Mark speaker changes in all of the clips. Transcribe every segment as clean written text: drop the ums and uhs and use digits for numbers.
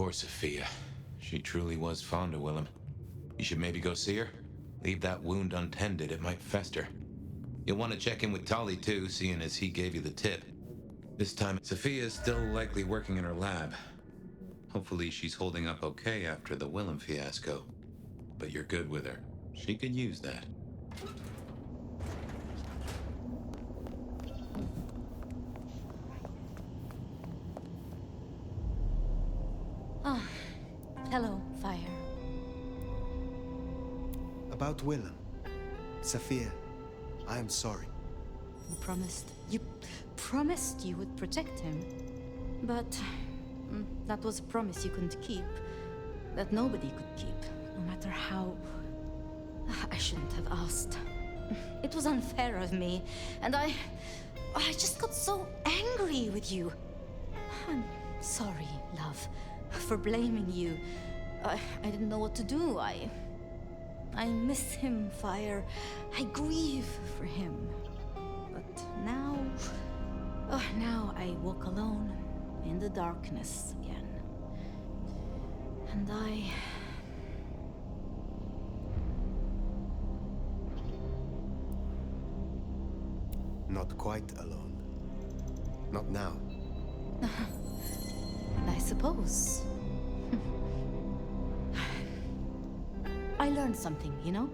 Speaker 1: Poor Sophia. She truly was fond of Willem. You should maybe go see her. Leave that wound untended, it might fester. You'll want to check in with Tolly too, seeing as he gave you the tip. This time, Sophia's still likely working in her lab. Hopefully she's holding up okay after the Willem fiasco. But you're good with her. She could use that.
Speaker 2: Ah, hello, Fire.
Speaker 3: About Willem. Sophia, I am sorry.
Speaker 2: You promised you would protect him. But that was a promise you couldn't keep. That nobody could keep, no matter how... I shouldn't have asked. It was unfair of me, and I just got so angry with you. I'm sorry, love, for blaming you. I didn't know what to do. I miss him, Fire. I grieve for him. But now... now I walk alone in the darkness again. And
Speaker 3: Not quite alone. Not now.
Speaker 2: I suppose. I learned something, you know?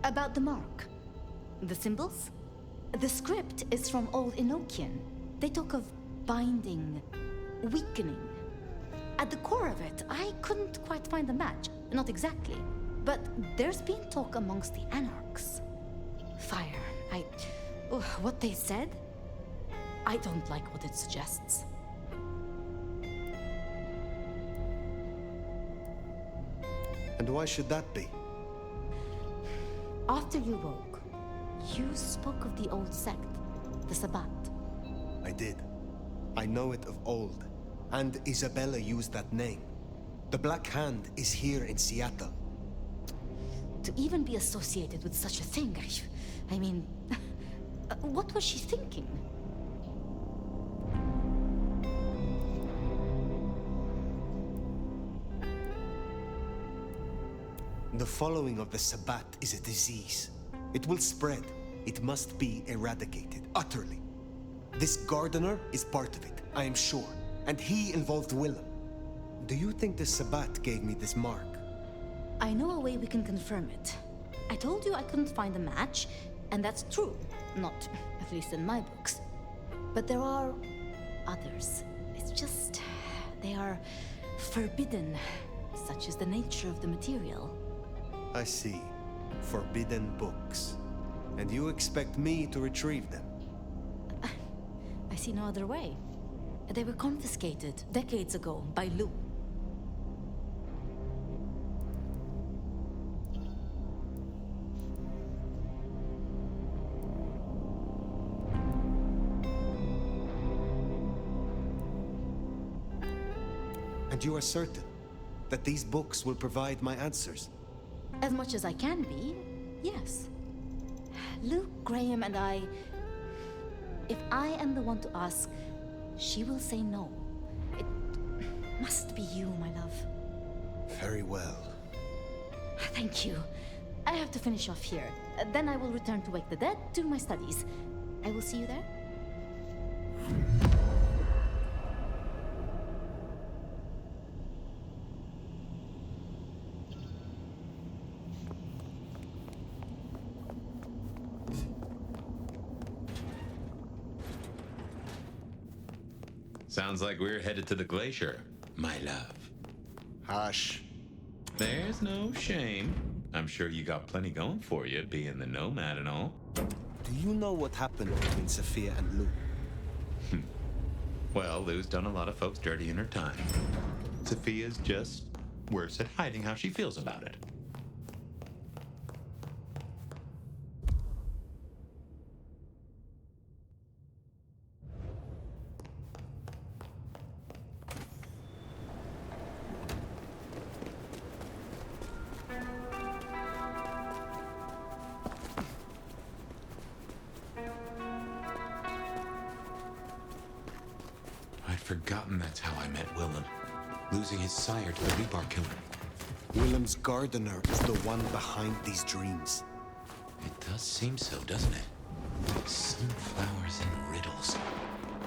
Speaker 2: About the mark. The symbols? The script is from Old Enochian. They talk of binding, weakening. At the core of it, I couldn't quite find a match. Not exactly. But there's been talk amongst the Anarchs. Fire, what they said? I don't like what it suggests.
Speaker 3: And why should that be?
Speaker 2: After you woke, you spoke of the old sect, the Sabbat.
Speaker 3: I did. I know it of old. And Isabella used that name. The Black Hand is here in Seattle.
Speaker 2: To even be associated with such a thing, I mean, what was she thinking?
Speaker 3: The following of the Sabbat is a disease. It will spread. It must be eradicated, utterly. This gardener is part of it, I am sure. And he involved Willem. Do you think the Sabbat gave me this mark?
Speaker 2: I know a way we can confirm it. I told you I couldn't find a match, and that's true. Not, at least in my books. But there are others. It's just... they are forbidden. Such is the nature of the material.
Speaker 3: I see. Forbidden books. And you expect me to retrieve them?
Speaker 2: I see no other way. They were confiscated decades ago by Lu.
Speaker 3: And you are certain that these books will provide my answers?
Speaker 2: As much as I can be, yes. Luke, Graham, and I... If I am the one to ask, she will say no. It must be you, my love.
Speaker 3: Very well.
Speaker 2: Thank you. I have to finish off here. Then I will return to Wake the Dead, do my studies. I will see you there.
Speaker 1: Sounds like we're headed to the glacier, my love.
Speaker 3: Hush.
Speaker 1: There's no shame. I'm sure you got plenty going for you, being the nomad and all.
Speaker 3: Do you know what happened between Sophia and Lou?
Speaker 1: Well, Lou's done a lot of folks dirty in her time. Sophia's just worse at hiding how she feels about it. I'd forgotten that's how I met Willem. losing his sire to the rebar killer.
Speaker 3: Willem's gardener is the one behind these dreams.
Speaker 1: It does seem so, doesn't it? Sunflowers and riddles.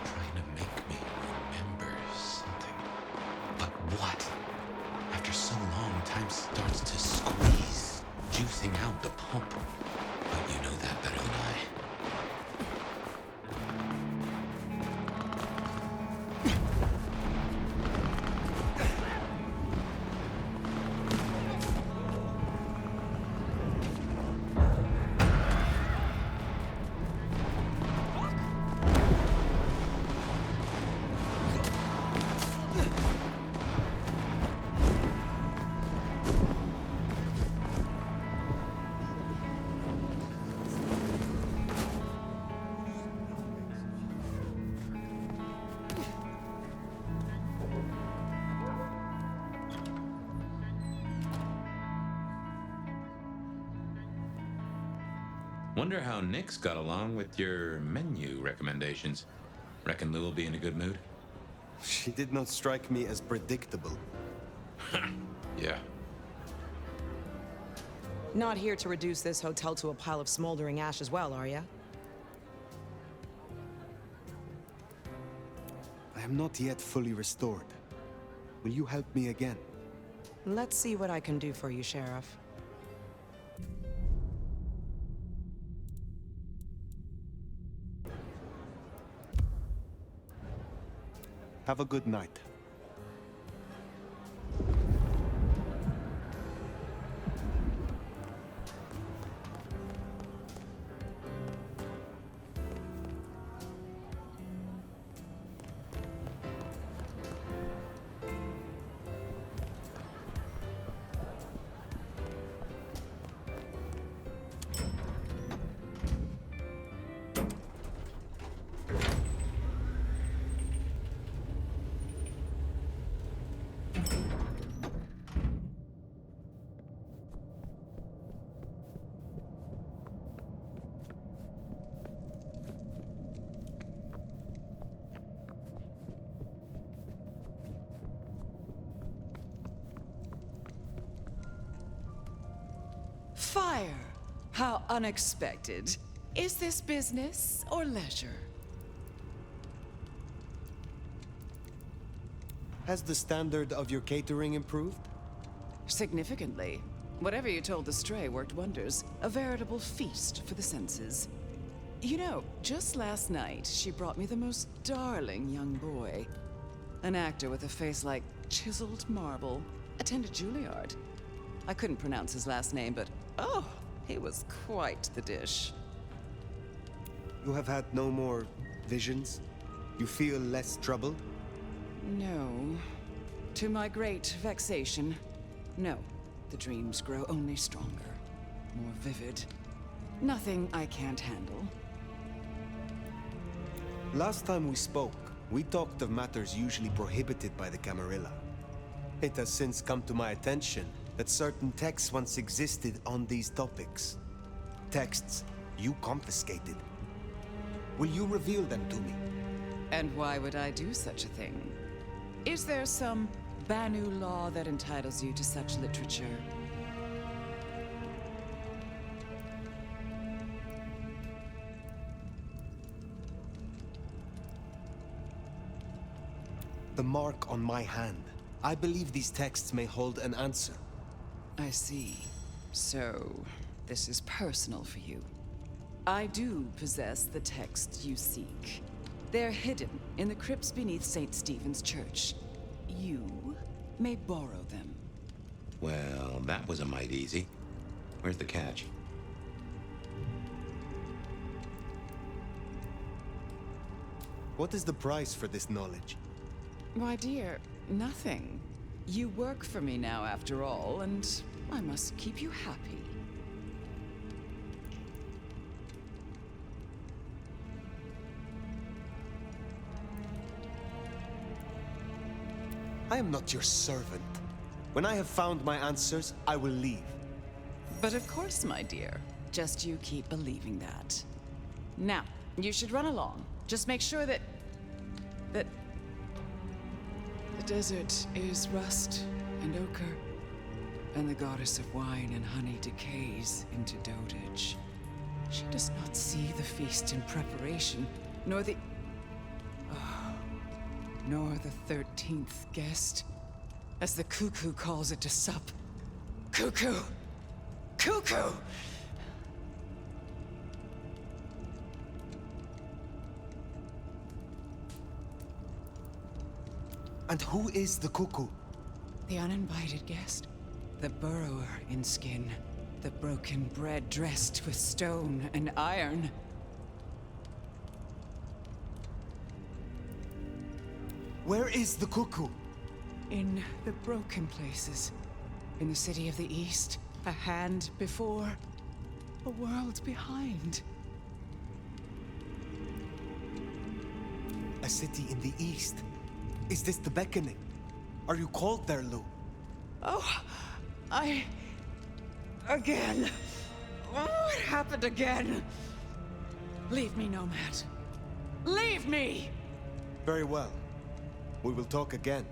Speaker 1: Trying to make me remember something. But what? After so long, time starts to squeeze, juicing out the pulp. But you know that better than I. Wonder how Nyx got along with your menu recommendations. Reckon Lou will be in a good mood?
Speaker 3: She did not strike me as predictable.
Speaker 1: Yeah.
Speaker 4: Not here to reduce this hotel to a pile of smoldering ash as well, are ya?
Speaker 3: I am not yet fully restored. Will you help me again?
Speaker 4: Let's see what I can do for you, Sheriff.
Speaker 3: Have a good night.
Speaker 5: Fire! How unexpected. Is this business or leisure?
Speaker 3: Has the standard of your catering improved?
Speaker 5: Significantly. Whatever you told the stray worked wonders. A veritable feast for the senses. You know, just last night, she brought me the most darling young boy. An actor with a face like chiseled marble. Attended Juilliard. I couldn't pronounce his last name, but oh, he was quite the dish.
Speaker 3: You have had no more visions? You feel less trouble?
Speaker 5: No. To my great vexation, no. The dreams grow only stronger, more vivid. Nothing I can't handle.
Speaker 3: Last time we spoke, we talked of matters usually prohibited by the Camarilla. It has since come to my attention that certain texts once existed on these topics. Texts you confiscated. Will you reveal them to me?
Speaker 5: And why would I do such a thing? Is there some Banu law that entitles you to such literature?
Speaker 3: The mark on my hand. I believe these texts may hold an answer.
Speaker 5: I see. So, this is personal for you. I do possess the texts you seek. They're hidden in the crypts beneath St. Stephen's Church. You may borrow them.
Speaker 1: Well, that was a mite easy. Where's the catch?
Speaker 3: What is the price for this knowledge?
Speaker 5: Why, dear, nothing. You work for me now, after all, and I must keep you happy.
Speaker 3: I am not your servant. When I have found my answers, I will leave.
Speaker 5: But of course, my dear. Just you keep believing that. Now, you should run along. Just make sure that the desert is rust and ochre, and the goddess of wine and honey decays into dotage. She does not see the feast in preparation, nor the 13th guest, as the cuckoo calls it to sup. Cuckoo! Cuckoo!
Speaker 3: And who is the cuckoo?
Speaker 5: The uninvited guest. The burrower in skin. The broken bread dressed with stone and iron.
Speaker 3: Where is the cuckoo?
Speaker 5: In the broken places. In the city of the East. A hand before. A world behind.
Speaker 3: A city in the East. Is this the beckoning? Are you called there, Lou?
Speaker 5: Oh, Again. Oh, it happened again. Leave me, Nomad. Leave me!
Speaker 3: Very well. We will talk again.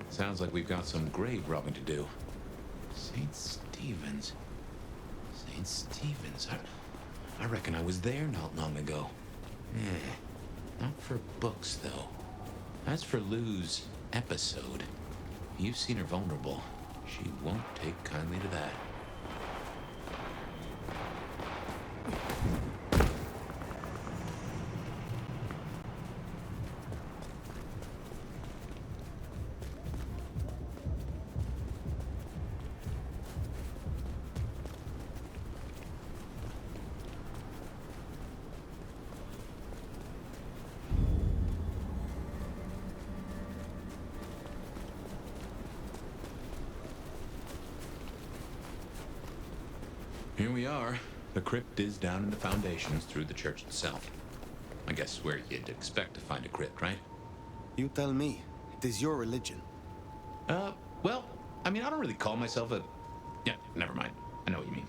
Speaker 1: Sounds like we've got some grave robbing to do. St. Stephen's. St. Stephen's. I reckon I was there not long ago. Not for books, though. As for Lou's episode, you've seen her vulnerable. She won't take kindly to that. Here we are. The crypt is down in the foundations through the church itself. I guess where you'd expect to find a crypt, right?
Speaker 3: You tell me. It is your religion.
Speaker 1: Well, I mean, I don't really call myself a... Yeah, never mind. I know what you mean.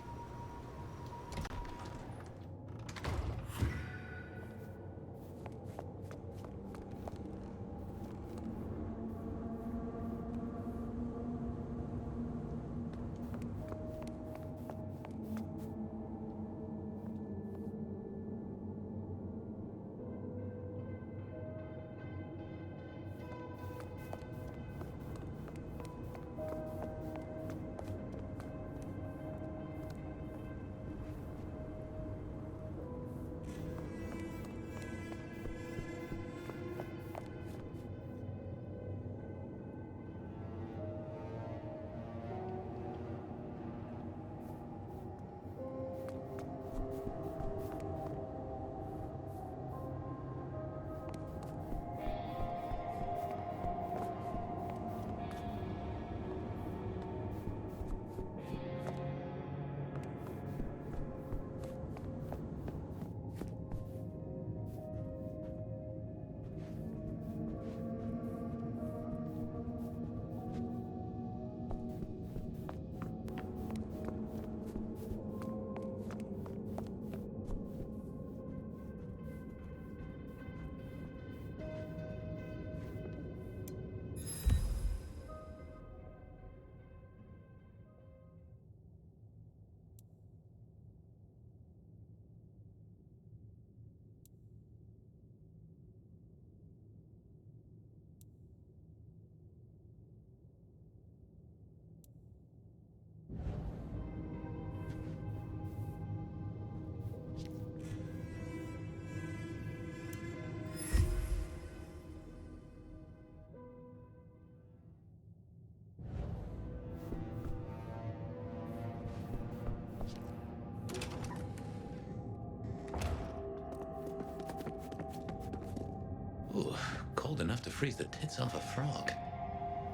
Speaker 1: enough to freeze the tits off a frog.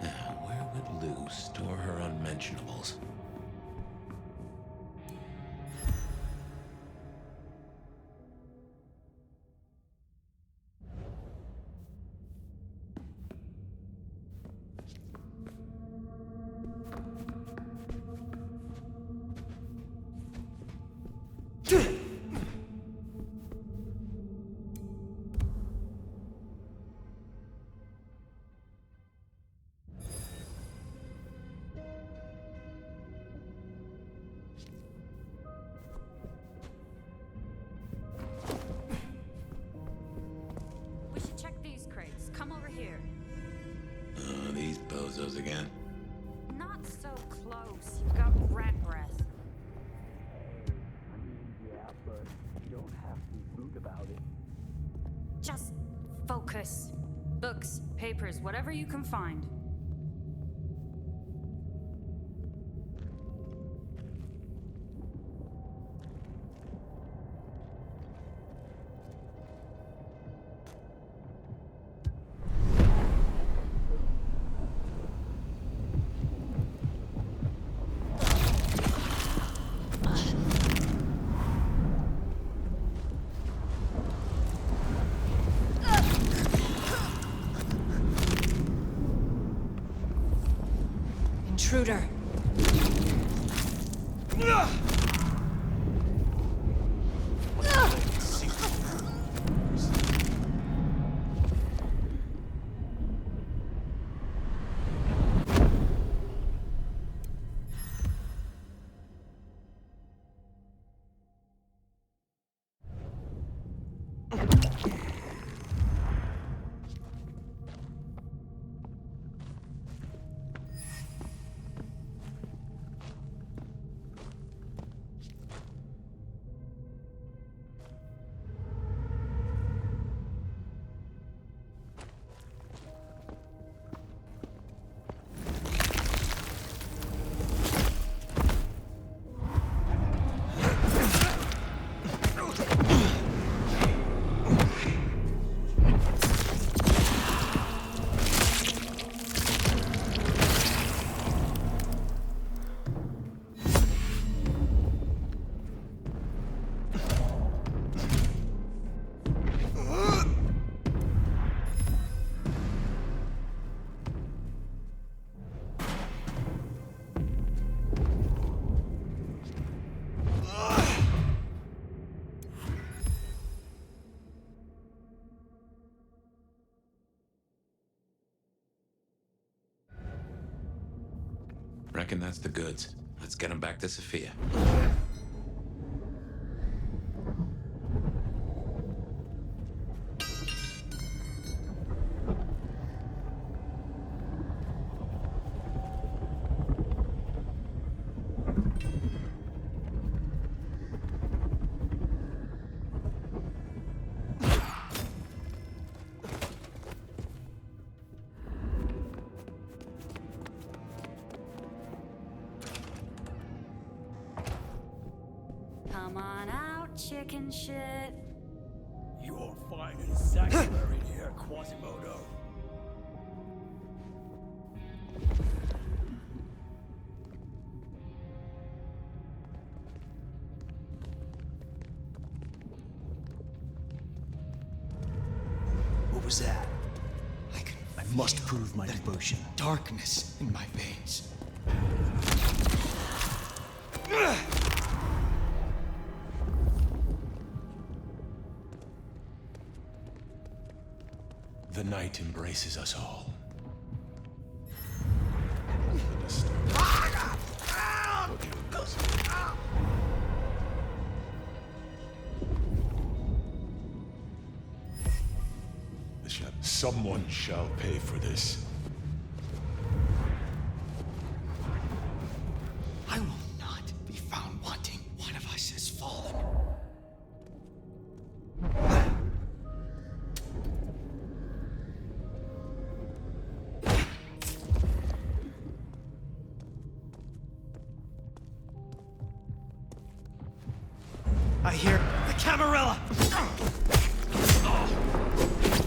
Speaker 1: Now, where would Lou store her unmentionables?
Speaker 2: We should check these crates. Come over here.
Speaker 1: Oh, these bozos again.
Speaker 2: Not so close. You've got rat breath.
Speaker 6: Yeah, but you don't have to be rude about it.
Speaker 2: Just focus. Books, papers, whatever you can find. Intruder.
Speaker 1: Reckon that's the goods. Let's get them back to Sophia.
Speaker 2: Come on out, chicken shit.
Speaker 6: You're finding sanctuary here, Quasimodo.
Speaker 3: What was that?
Speaker 7: I must prove my devotion.
Speaker 3: Darkness in my veins.
Speaker 7: The night embraces us all. Someone shall pay for this.
Speaker 3: I will not be found wanting. One of us has fallen. I hear the Camarilla!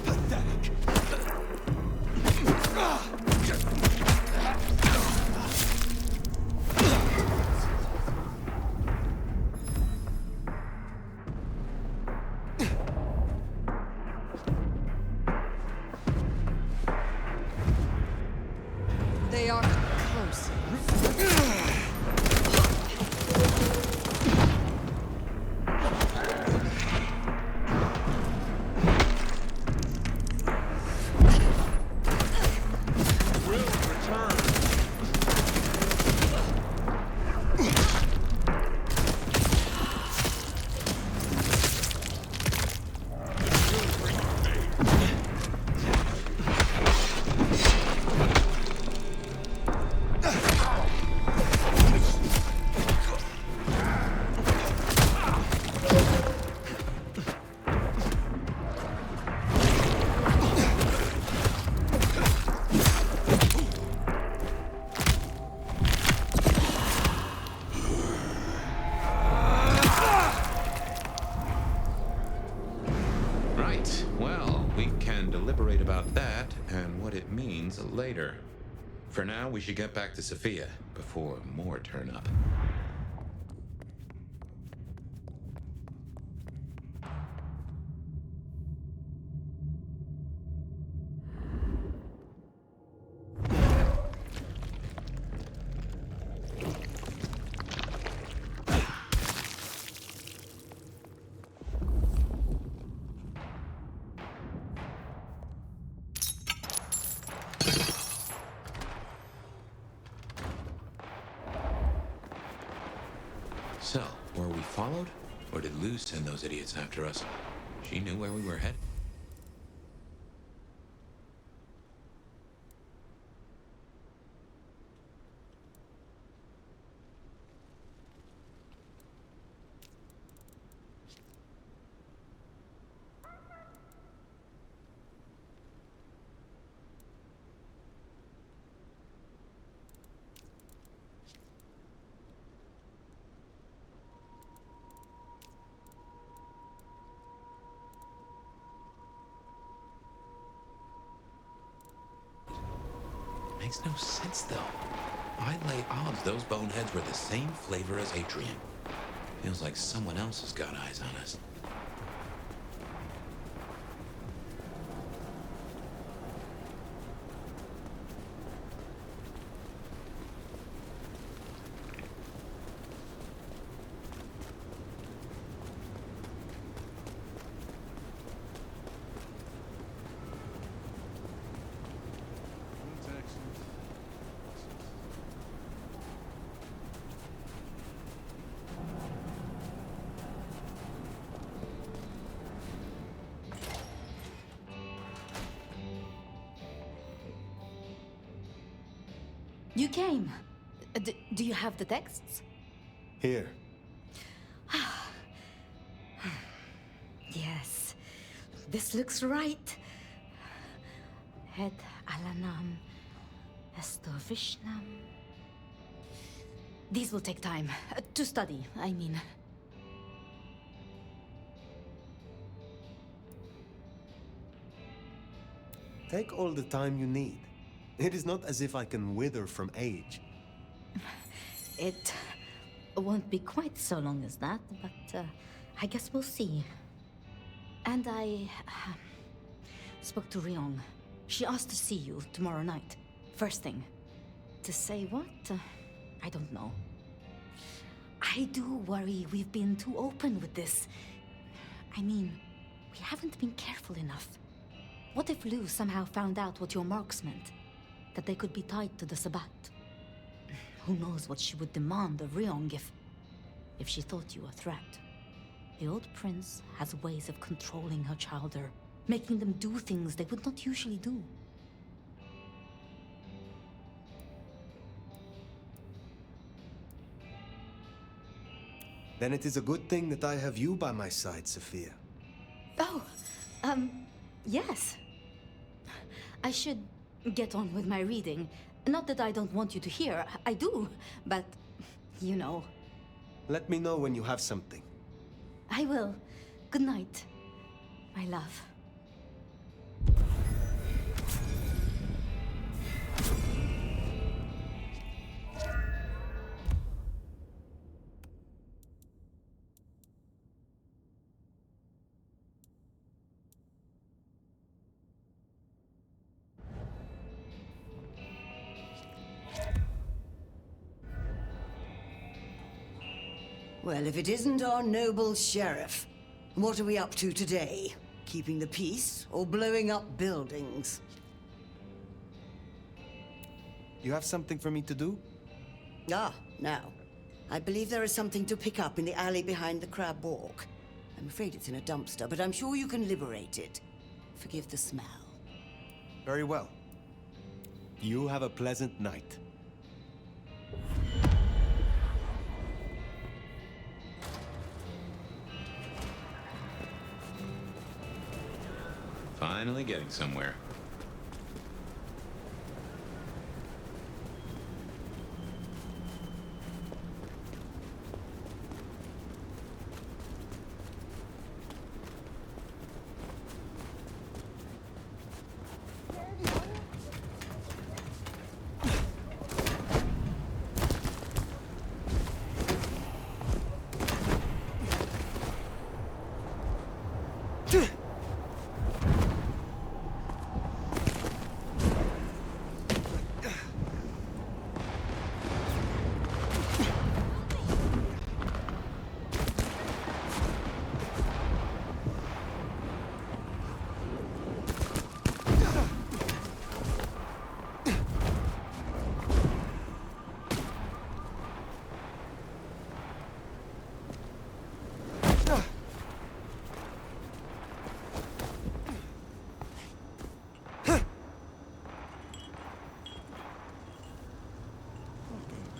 Speaker 3: Pathetic.
Speaker 2: They are close.
Speaker 1: Right. Well, we can deliberate about that and what it means later. For now, we should get back to Sophia before more turn up. So, were we followed? Or did Luz send those idiots after us? She knew where we were headed. Makes no sense, though. I'd lay odds those boneheads were the same flavor as Adrian. Feels like someone else has got eyes on us.
Speaker 2: You came. Do you have the texts?
Speaker 3: Here.
Speaker 2: Yes. This looks right. Het Alanam Estovishnam. These will take time. To study, I mean.
Speaker 3: Take all the time you need. It is not as if I can wither from age.
Speaker 2: It won't be quite so long as that, but I guess we'll see. And I spoke to Ryong. She asked to see you tomorrow night. First thing. To say what? I don't know. I do worry we've been too open with this. I mean, we haven't been careful enough. What if Luz somehow found out what your marks meant? That they could be tied to the Sabbat? Who knows what she would demand of Ryong if she thought you a threat. The old prince has ways of controlling her chowder, making them do things they would not usually do.
Speaker 3: Then it is a good thing that I have you by my side, Sophia.
Speaker 2: Oh, yes. I should get on with my reading. Not that I don't want you to hear, I do, but, you know.
Speaker 3: Let me know when you have something.
Speaker 2: I will. Good night, my love.
Speaker 8: Well, if it isn't our noble sheriff, what are we up to today? Keeping the peace or blowing up buildings?
Speaker 3: You have something for me to do?
Speaker 8: Ah, now. I believe there is something to pick up in the alley behind the Crab Walk. I'm afraid it's in a dumpster, but I'm sure you can liberate it. Forgive the smell.
Speaker 3: Very well. You have a pleasant night.
Speaker 1: Finally getting somewhere.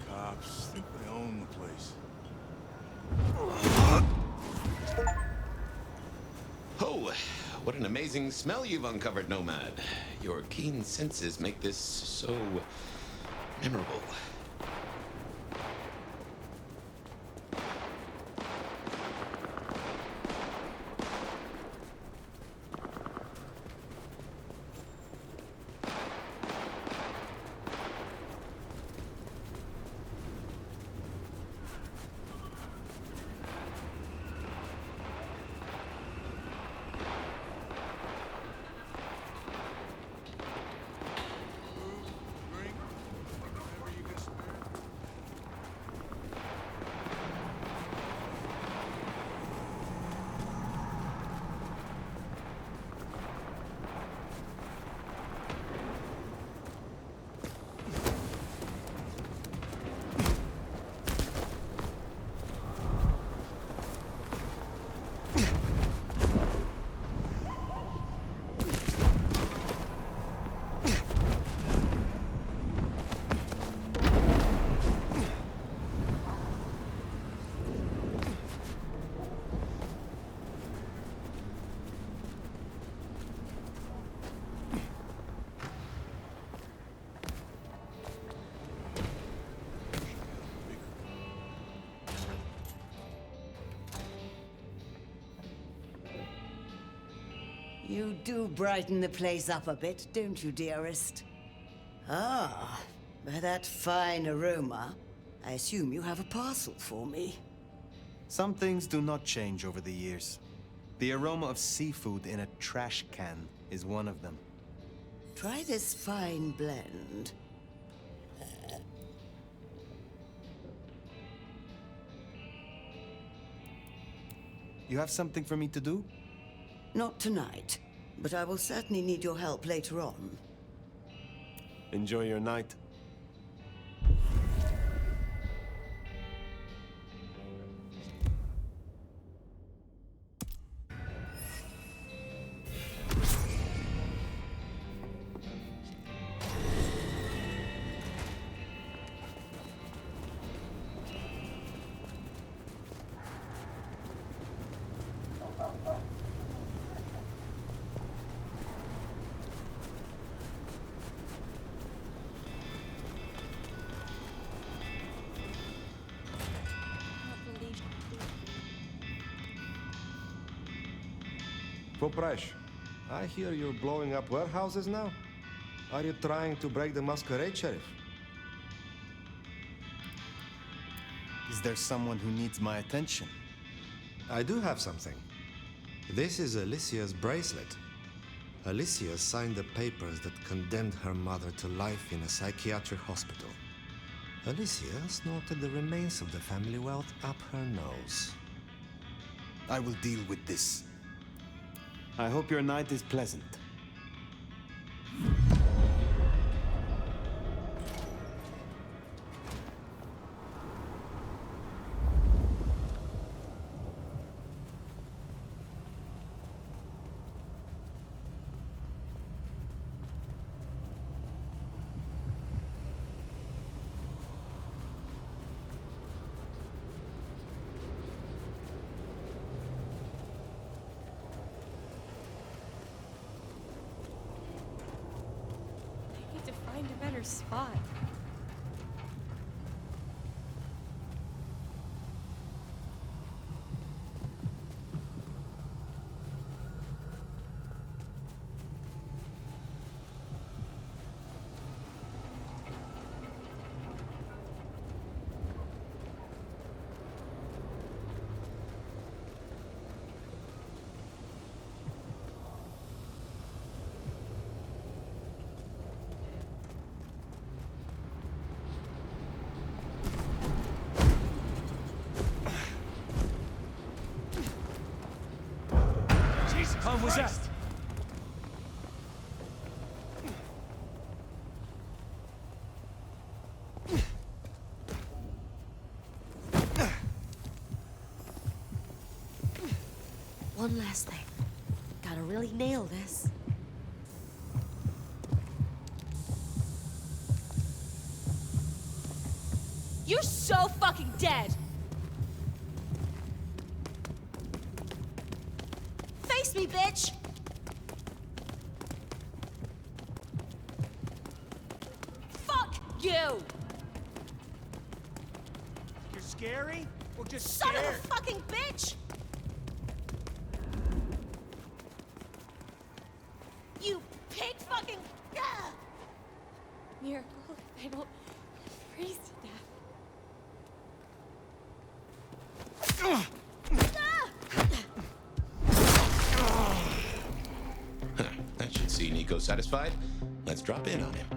Speaker 7: Cops think they own the place.
Speaker 1: Oh, what an amazing smell you've uncovered, Nomad. Your keen senses make this so memorable.
Speaker 8: You do brighten the place up a bit, don't you, dearest? Ah, by that fine aroma, I assume you have a parcel for me.
Speaker 3: Some things do not change over the years. The aroma of seafood in a trash can is one of them.
Speaker 8: Try this fine blend.
Speaker 3: You have something for me to do?
Speaker 8: Not tonight, but I will certainly need your help later on.
Speaker 3: Enjoy your night.
Speaker 9: Poprash, I hear you're blowing up warehouses now? Are you trying to break the Masquerade, Sheriff?
Speaker 3: Is there someone who needs my attention?
Speaker 9: I do have something. This is Alicia's bracelet. Alicia signed the papers that condemned her mother to life in a psychiatric hospital. Alicia snorted the remains of the family wealth up her nose.
Speaker 3: I will deal with this. I hope your night is pleasant.
Speaker 2: Find a better spot.
Speaker 3: How was that?
Speaker 2: One last thing. Gotta really nail this. You're so fucking dead! Face me, bitch! Fuck you!
Speaker 3: You're scary? Or just
Speaker 2: Son
Speaker 3: scared?
Speaker 2: of a fucking bitch! You pig fucking... Ah! Miracle if I don't freeze to death.
Speaker 1: That should see Nico satisfied. Let's drop in on him.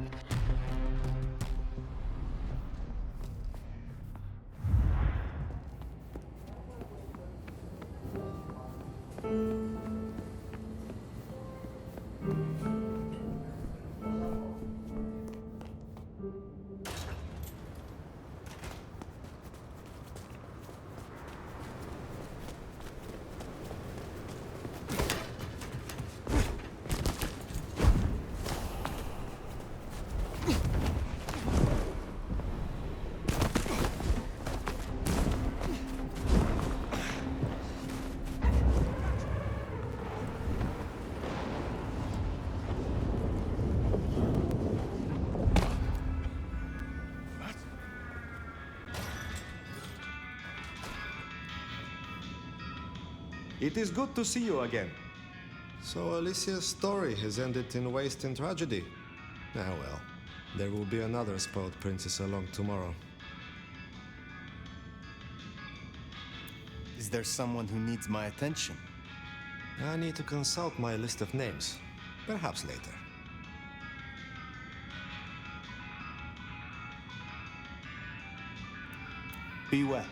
Speaker 9: It is good to see you again. So Alicia's story has ended in waste and tragedy. Ah well, there will be another spoiled princess along tomorrow.
Speaker 3: Is there someone who needs my attention?
Speaker 9: I need to consult my list of names. Perhaps later.
Speaker 3: Be well.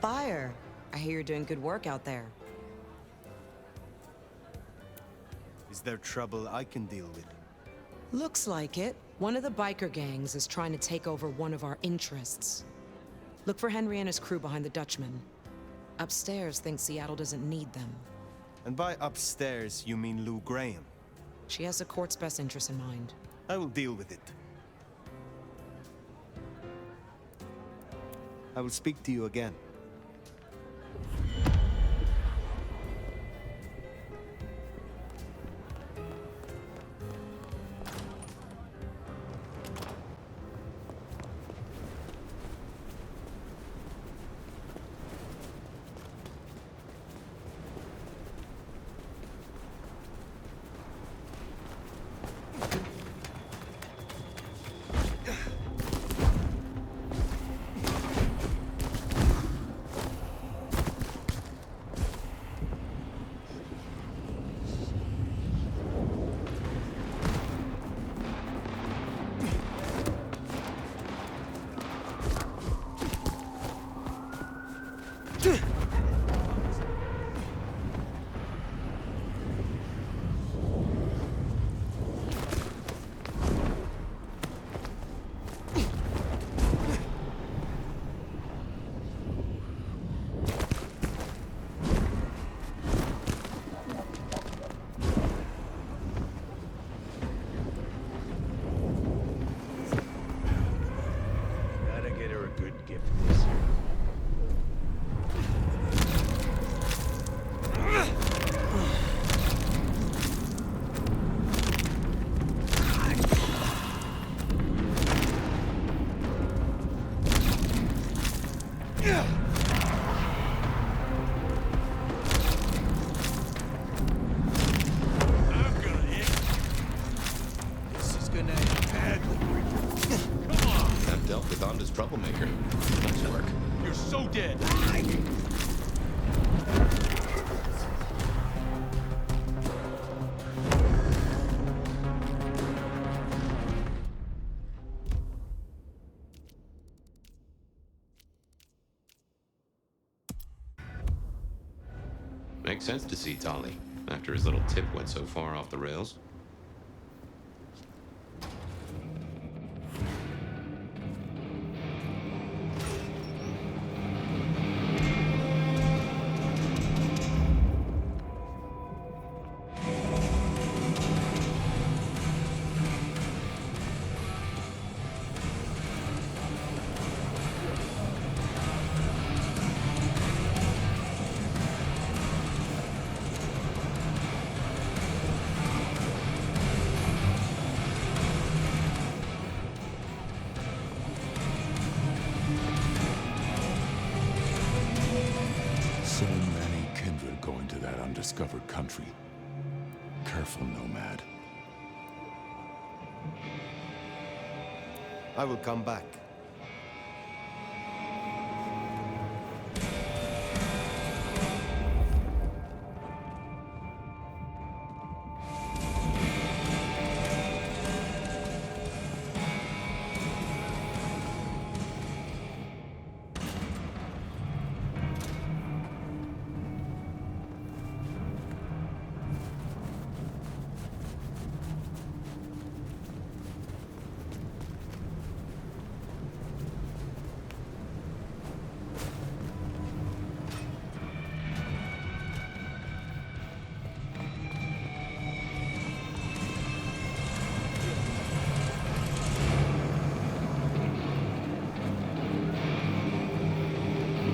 Speaker 4: fire. I hear you're doing good work out there.
Speaker 3: Is there trouble I can deal with?
Speaker 4: Looks like it. One of the biker gangs is trying to take over one of our interests. Look for Henry and his crew behind the Dutchman. Upstairs thinks Seattle doesn't need them.
Speaker 3: And by upstairs, you mean Lou Graham?
Speaker 4: She has the court's best interest in mind.
Speaker 3: I will deal with it. I will speak to you again.
Speaker 1: Troublemaker. Nice work.
Speaker 7: You're so dead.
Speaker 1: Makes sense to see Tolly, after his little tip went so far off the rails.
Speaker 7: Undiscovered country. Careful, nomad.
Speaker 3: I will come back.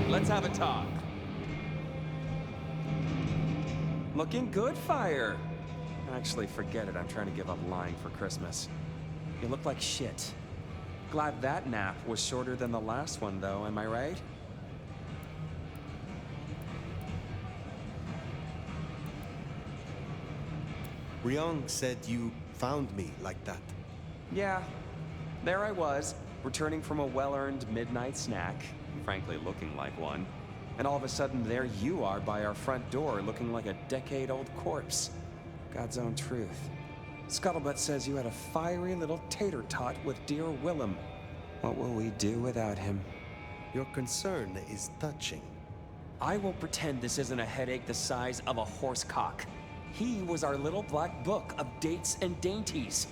Speaker 10: Let's have a talk. Looking good, Fire. Actually, forget it. I'm trying to give up lying for Christmas. You look like shit. Glad that nap was shorter than the last one, though, am I right?
Speaker 3: Ryong said you found me like that.
Speaker 10: Yeah. There I was, returning from a well-earned midnight snack, frankly looking like one. And all of a sudden, there you are by our front door, looking like a decade-old corpse. God's own truth. Scuttlebutt says you had a fiery little tater-tot with dear Willem. What will we do without him?
Speaker 3: Your concern is touching.
Speaker 10: I will pretend this isn't a headache the size of a horse cock. He was our little black book of dates and dainties.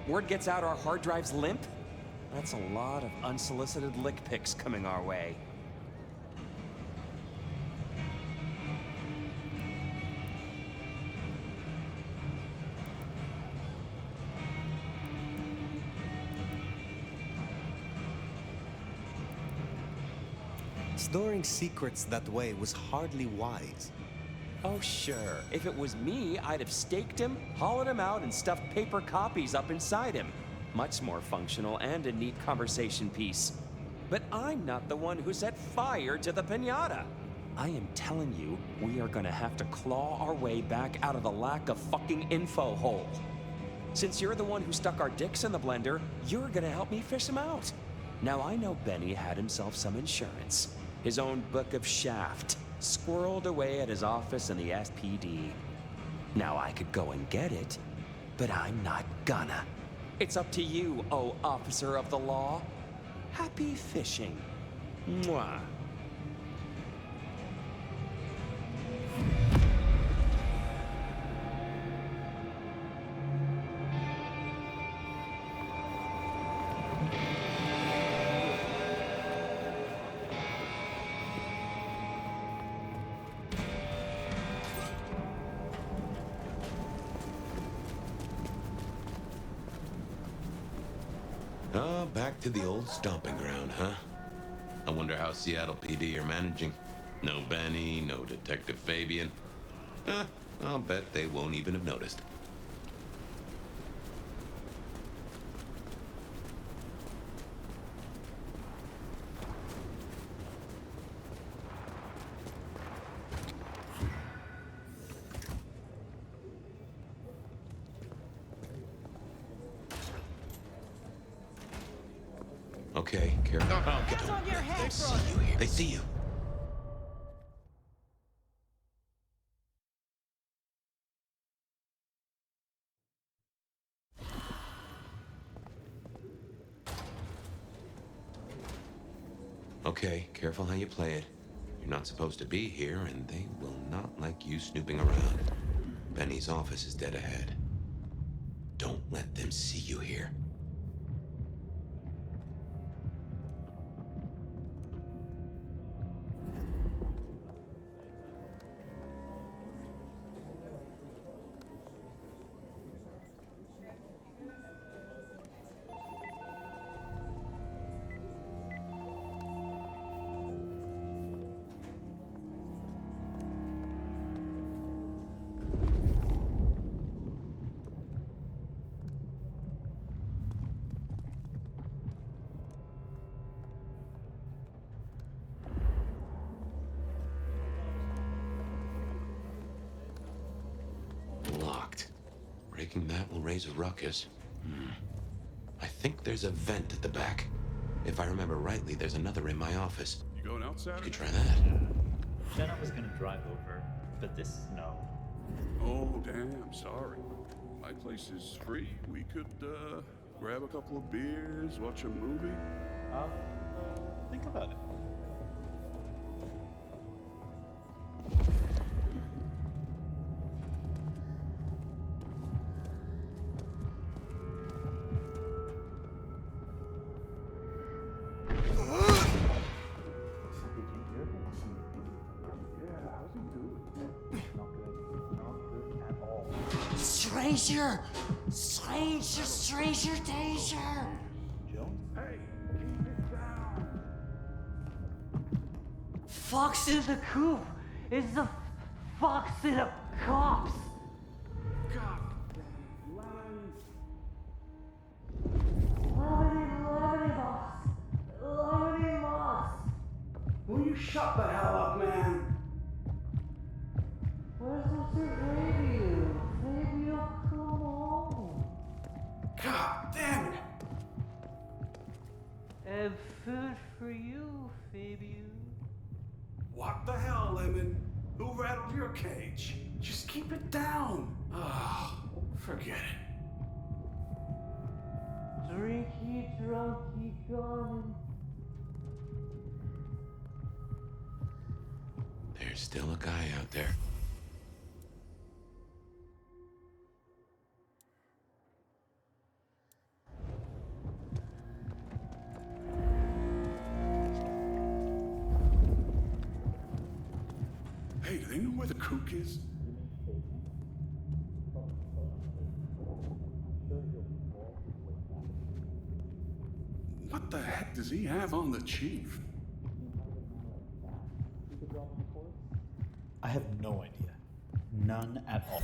Speaker 10: Word gets out our hard drive's limp? That's a lot of unsolicited lick pics coming our way.
Speaker 3: Storing secrets that way was hardly wise.
Speaker 10: Oh, sure. If it was me, I'd have staked him, hollowed him out, and stuffed paper copies up inside him. Much more functional and a neat conversation piece. But I'm not the one who set fire to the piñata. I am telling you, we are gonna have to claw our way back out of the lack of fucking info hole. Since you're the one who stuck our dicks in the blender, you're gonna help me fish him out. Now I know Benny had himself some insurance. His own book of Shaft, squirreled away at his office in the SPD. Now I could go and get it, but I'm not gonna. It's up to you, oh officer of the law. Happy fishing. Mwah.
Speaker 1: Back to the old stomping ground, huh? I wonder how Seattle PD are managing. No Benny, no Detective Fabian. I'll bet they won't even have noticed. Okay, careful. Oh,
Speaker 11: Hands on your head!
Speaker 1: They see you here. They see you. Okay, careful how you play it. You're not supposed to be here, and they will not like you snooping around. Benny's office is dead ahead. Don't let them see you here. Locked. Breaking that will raise a ruckus. I think there's a vent at the back. If I remember rightly, there's another in my office.
Speaker 12: You going outside?
Speaker 1: You could try that.
Speaker 6: Jenna was gonna drive over, but this snow.
Speaker 12: Oh, damn, sorry. My place is free. We could, grab a couple of beers, watch a movie.
Speaker 6: Think about it.
Speaker 8: Stranger! Stranger danger!
Speaker 12: Hey, keep it down.
Speaker 11: Fox in the coop is the fox in a cops.
Speaker 12: God damn, lines.
Speaker 11: Lemony Moss.
Speaker 12: Will you shut the hell up, man?
Speaker 11: Where's Mr. Fabio? Fabio, come home.
Speaker 12: God damn it.
Speaker 11: And food for you, Fabio.
Speaker 12: What the hell, Lemon? Who rattled your cage? Just keep it down. Oh, forget it.
Speaker 11: Drinky, drunky, gone.
Speaker 1: There still a guy out there.
Speaker 12: Hey, do they know where the kook is? What the heck does he have on the chief?
Speaker 13: I have no idea. None at all.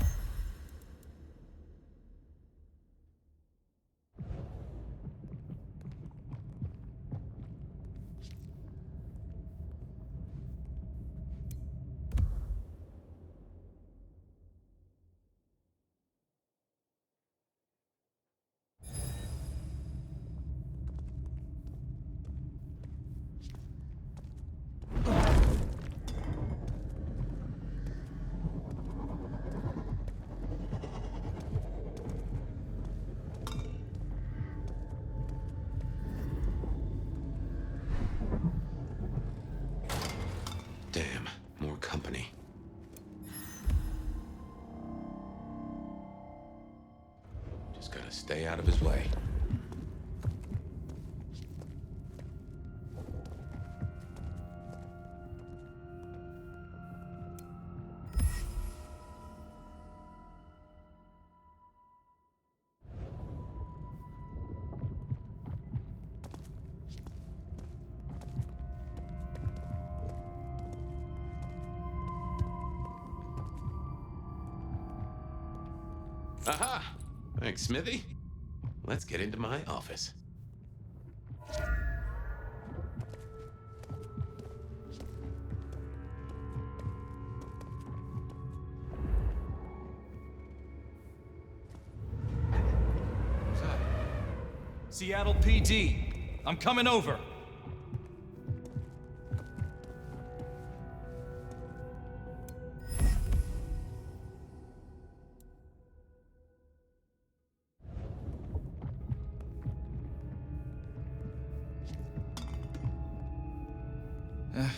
Speaker 1: Damn, more company. Just gotta stay out of his way. Aha! Thanks, Smithy. Let's get into my office.
Speaker 14: Seattle PD, I'm coming over.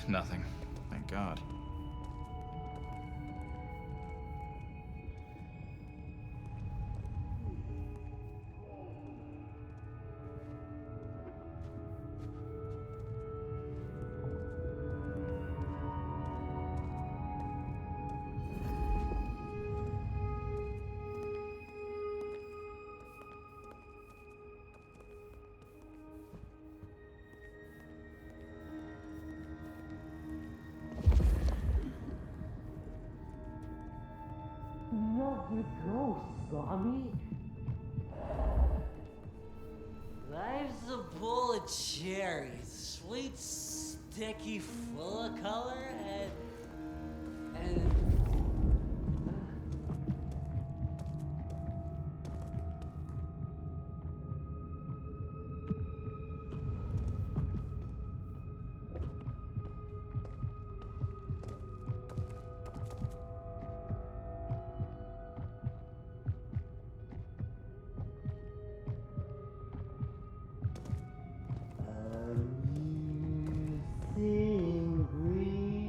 Speaker 14: Nothing. Thank God.
Speaker 11: Lovely ghost, Bobby. Life's a bowl of cherries, sweet, sticky, full of color, and seeing green.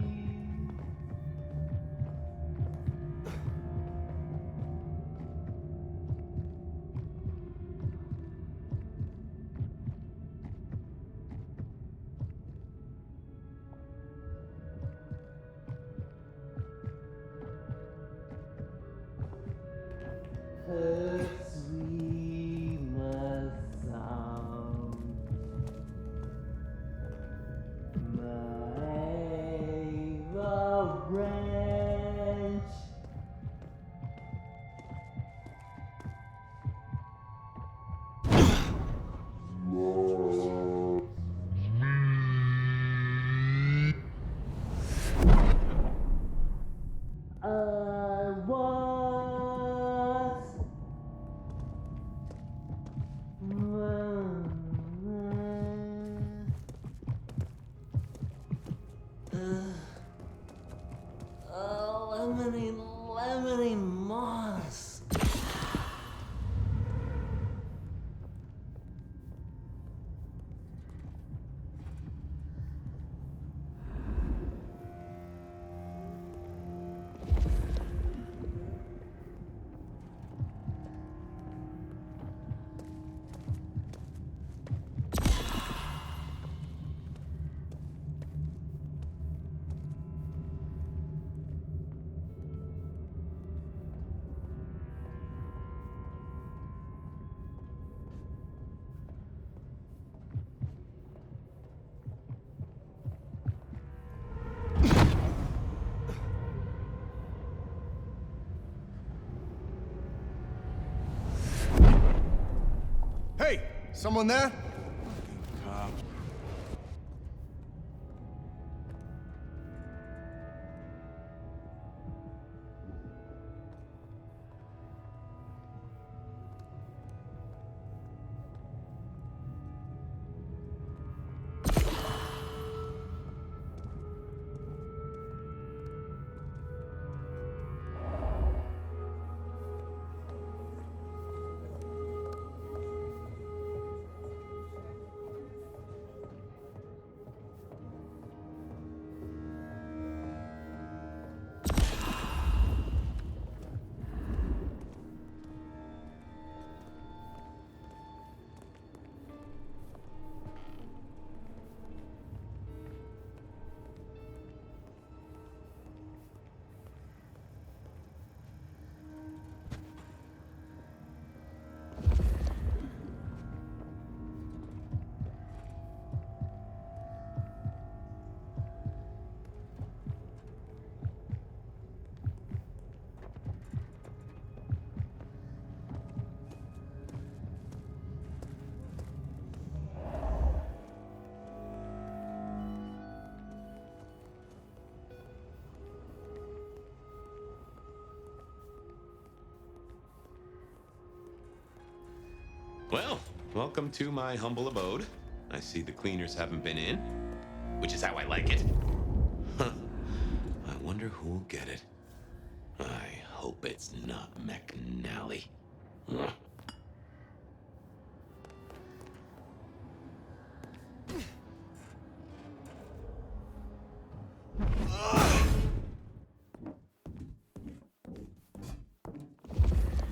Speaker 11: Her sweetness sound. My branch. I was
Speaker 15: Someone there?
Speaker 12: Cops.
Speaker 1: Well, welcome to my humble abode. I see the cleaners haven't been in, which is how I like it. Huh. I wonder who'll get it. I hope it's not McNally. Ugh.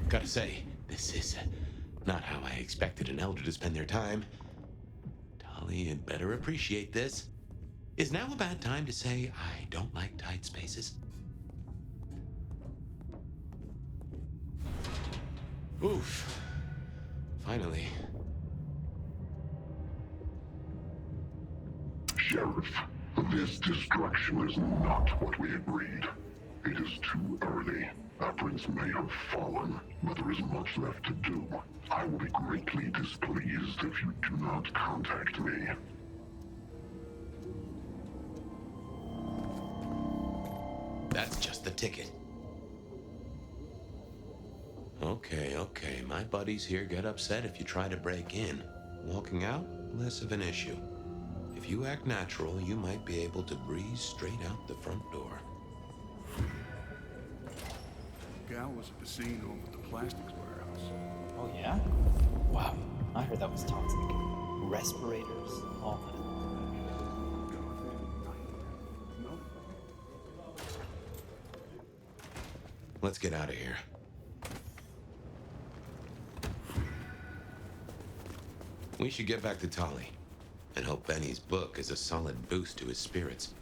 Speaker 1: Gotta say, this is not how I expected an elder to spend their time. Tali had better appreciate this. Is now a bad time to say I don't like tight spaces? Oof. Finally.
Speaker 16: Sheriff, this destruction is not what we agreed. It is too early. Our prince may have fallen, but there is much left to do. I will be greatly displeased if you do not contact me.
Speaker 1: That's just the ticket. Okay, my buddies here get upset if you try to break in. Walking out, less of an issue. If you act natural, you might be able to breeze straight out the front door.
Speaker 12: Gal was at the scene over at the plastics warehouse.
Speaker 13: Oh, yeah? Wow. I heard that was toxic. Respirators, all that.
Speaker 1: Let's get out of here. We should get back to Tali and hope Benny's book is a solid boost to his spirits.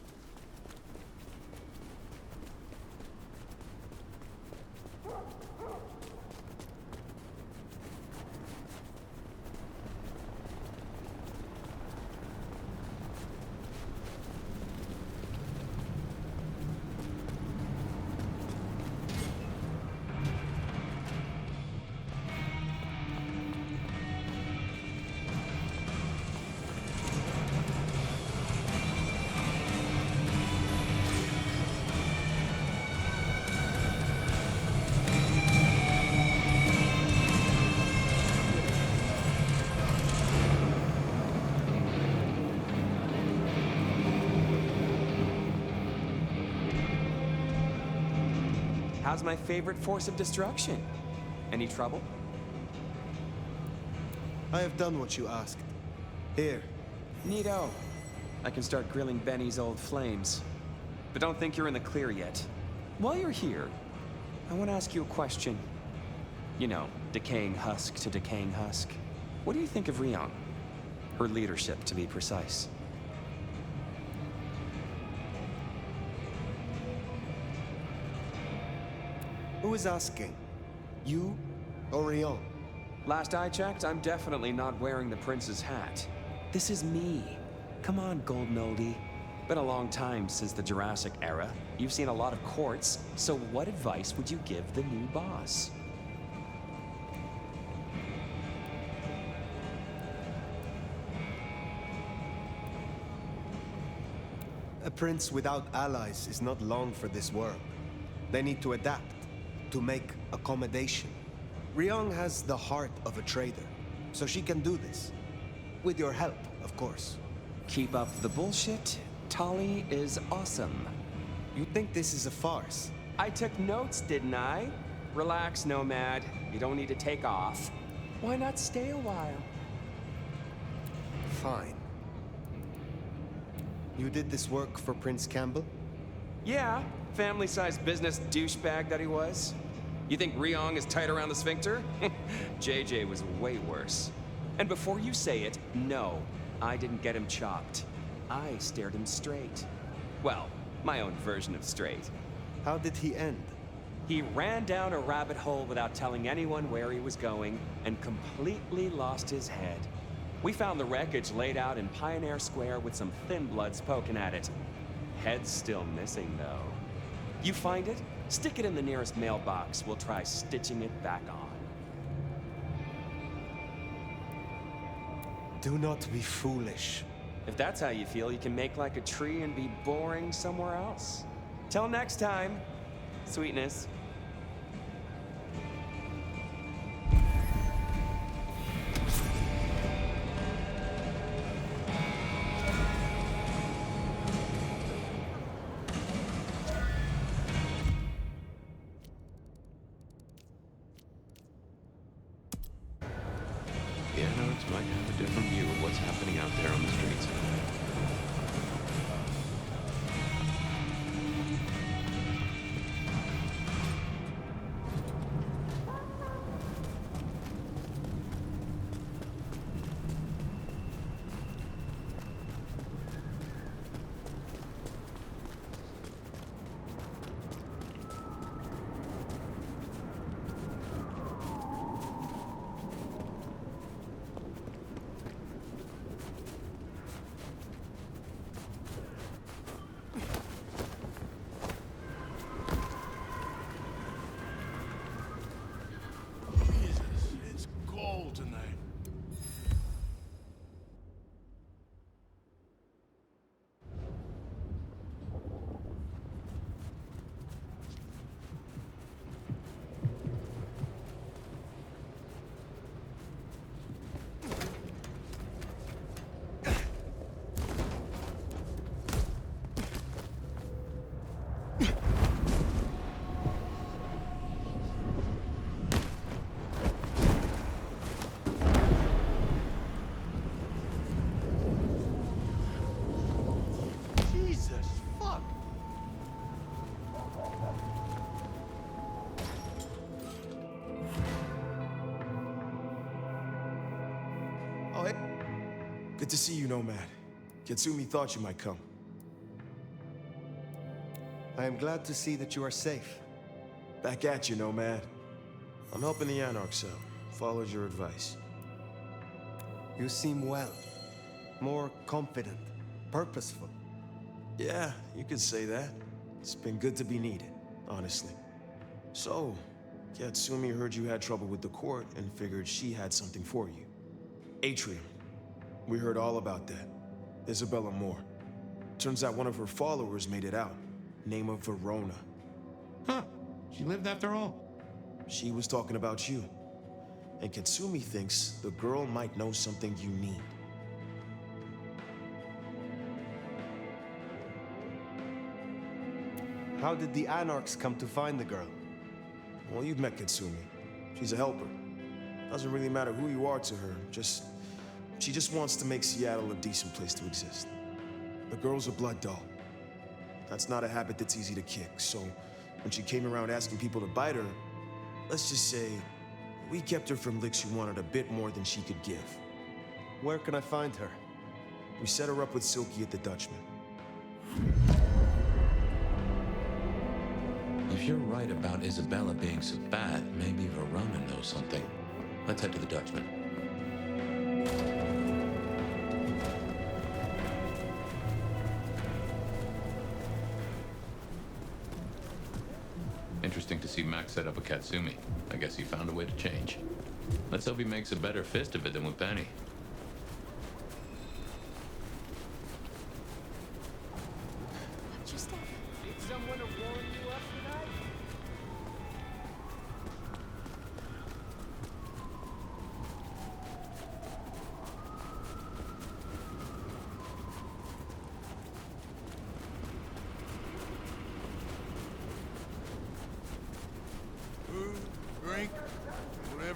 Speaker 10: How's my favorite force of destruction? Any trouble?
Speaker 3: I have done what you asked. Here.
Speaker 10: Neato. I can start grilling Benny's old flames. But don't think you're in the clear yet. While you're here, I want to ask you a question. You know, decaying husk to decaying husk. What do you think of Ryong? Her leadership, to be precise.
Speaker 3: Who is asking? You or Ryong?
Speaker 10: Last I checked, I'm definitely not wearing the prince's hat. This is me. Come on, golden oldie. Been a long time since the Jurassic era. You've seen a lot of courts, so what advice would you give the new boss?
Speaker 3: A prince without allies is not long for this world. They need to adapt, to make accommodation. Ryong has the heart of a trader, so she can do this. With your help, of course.
Speaker 10: Keep up the bullshit. Tali is awesome.
Speaker 3: You think this is a farce?
Speaker 10: I took notes, didn't I? Relax, Nomad. You don't need to take off. Why not stay a while?
Speaker 3: Fine. You did this work for Prince Campbell?
Speaker 10: Yeah, family-sized business douchebag that he was. You think Ryong is tight around the sphincter? JJ was way worse. And before you say it, no, I didn't get him chopped. I stared him straight. Well, my own version of straight.
Speaker 3: How did he end?
Speaker 10: He ran down a rabbit hole without telling anyone where he was going and completely lost his head. We found the wreckage laid out in Pioneer Square with some thin bloods poking at it. Head's still missing, though. You find it, stick it in the nearest mailbox. We'll try stitching it back on.
Speaker 3: Do not be foolish.
Speaker 10: If that's how you feel, you can make like a tree and be boring somewhere else. Till next time, sweetness.
Speaker 1: The Anarchs might have a different view of what's happening out there on the streets.
Speaker 15: Good to see you, Nomad. Katsumi thought you might come.
Speaker 3: I am glad to see that you are safe.
Speaker 15: Back at you, Nomad. I'm helping the Anarchs out. Followed your advice.
Speaker 3: You seem well. More confident. Purposeful.
Speaker 15: Yeah, you could say that. It's been good to be needed, honestly. So, Katsumi heard you had trouble with the court and figured she had something for you. Atrium. We heard all about that. Isabella Moore. Turns out one of her followers made it out. Name of Verona.
Speaker 1: Huh. She lived after all.
Speaker 15: She was talking about you. And Katsumi thinks the girl might know something you need.
Speaker 3: How did the Anarchs come to find the girl?
Speaker 15: Well, you've met Katsumi. She's a helper. Doesn't really matter who you are to her, she just wants to make Seattle a decent place to exist. The girl's a blood doll. That's not a habit that's easy to kick, so when she came around asking people to bite her, let's just say, we kept her from licks who wanted a bit more than she could give.
Speaker 3: Where can I find her?
Speaker 15: We set her up with Silky at the Dutchman.
Speaker 1: If you're right about Isabella being so bad, maybe Verona knows something. Let's head to the Dutchman. Interesting to see Max set up a Katsumi. I guess he found a way to change. Let's hope he makes a better fist of it than with Benny.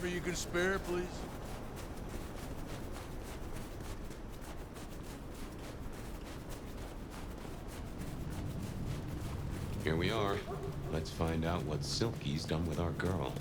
Speaker 17: Whatever you can spare, please.
Speaker 1: Here we are. Let's find out what Silky's done with our girl.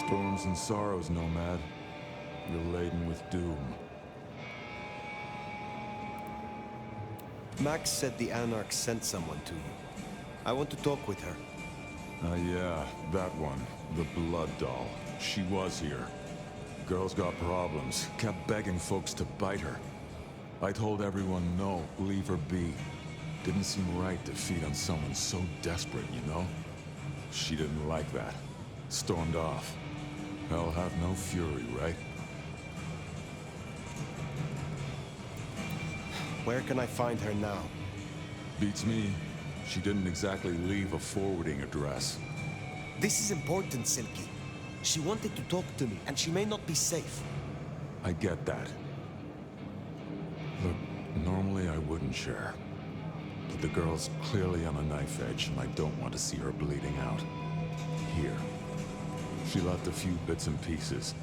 Speaker 7: Storms and sorrows, Nomad. You're laden with doom.
Speaker 3: Max said the Anarch sent someone to you. I want to talk with her.
Speaker 7: Yeah, that one. The Blood Doll. She was here. Girl's got problems. Kept begging folks to bite her. I told everyone no, leave her be. Didn't seem right to feed on someone so desperate, you know? She didn't like that. Stormed off. Hell have no fury, right?
Speaker 3: Where can I find her now?
Speaker 7: Beats me. She didn't exactly leave a forwarding address.
Speaker 3: This is important, Silky. She wanted to talk to me, and she may not be safe.
Speaker 7: I get that. Look, normally I wouldn't share. But the girl's clearly on a knife edge, and I don't want to see her bleeding out. Here. She left a few bits and pieces.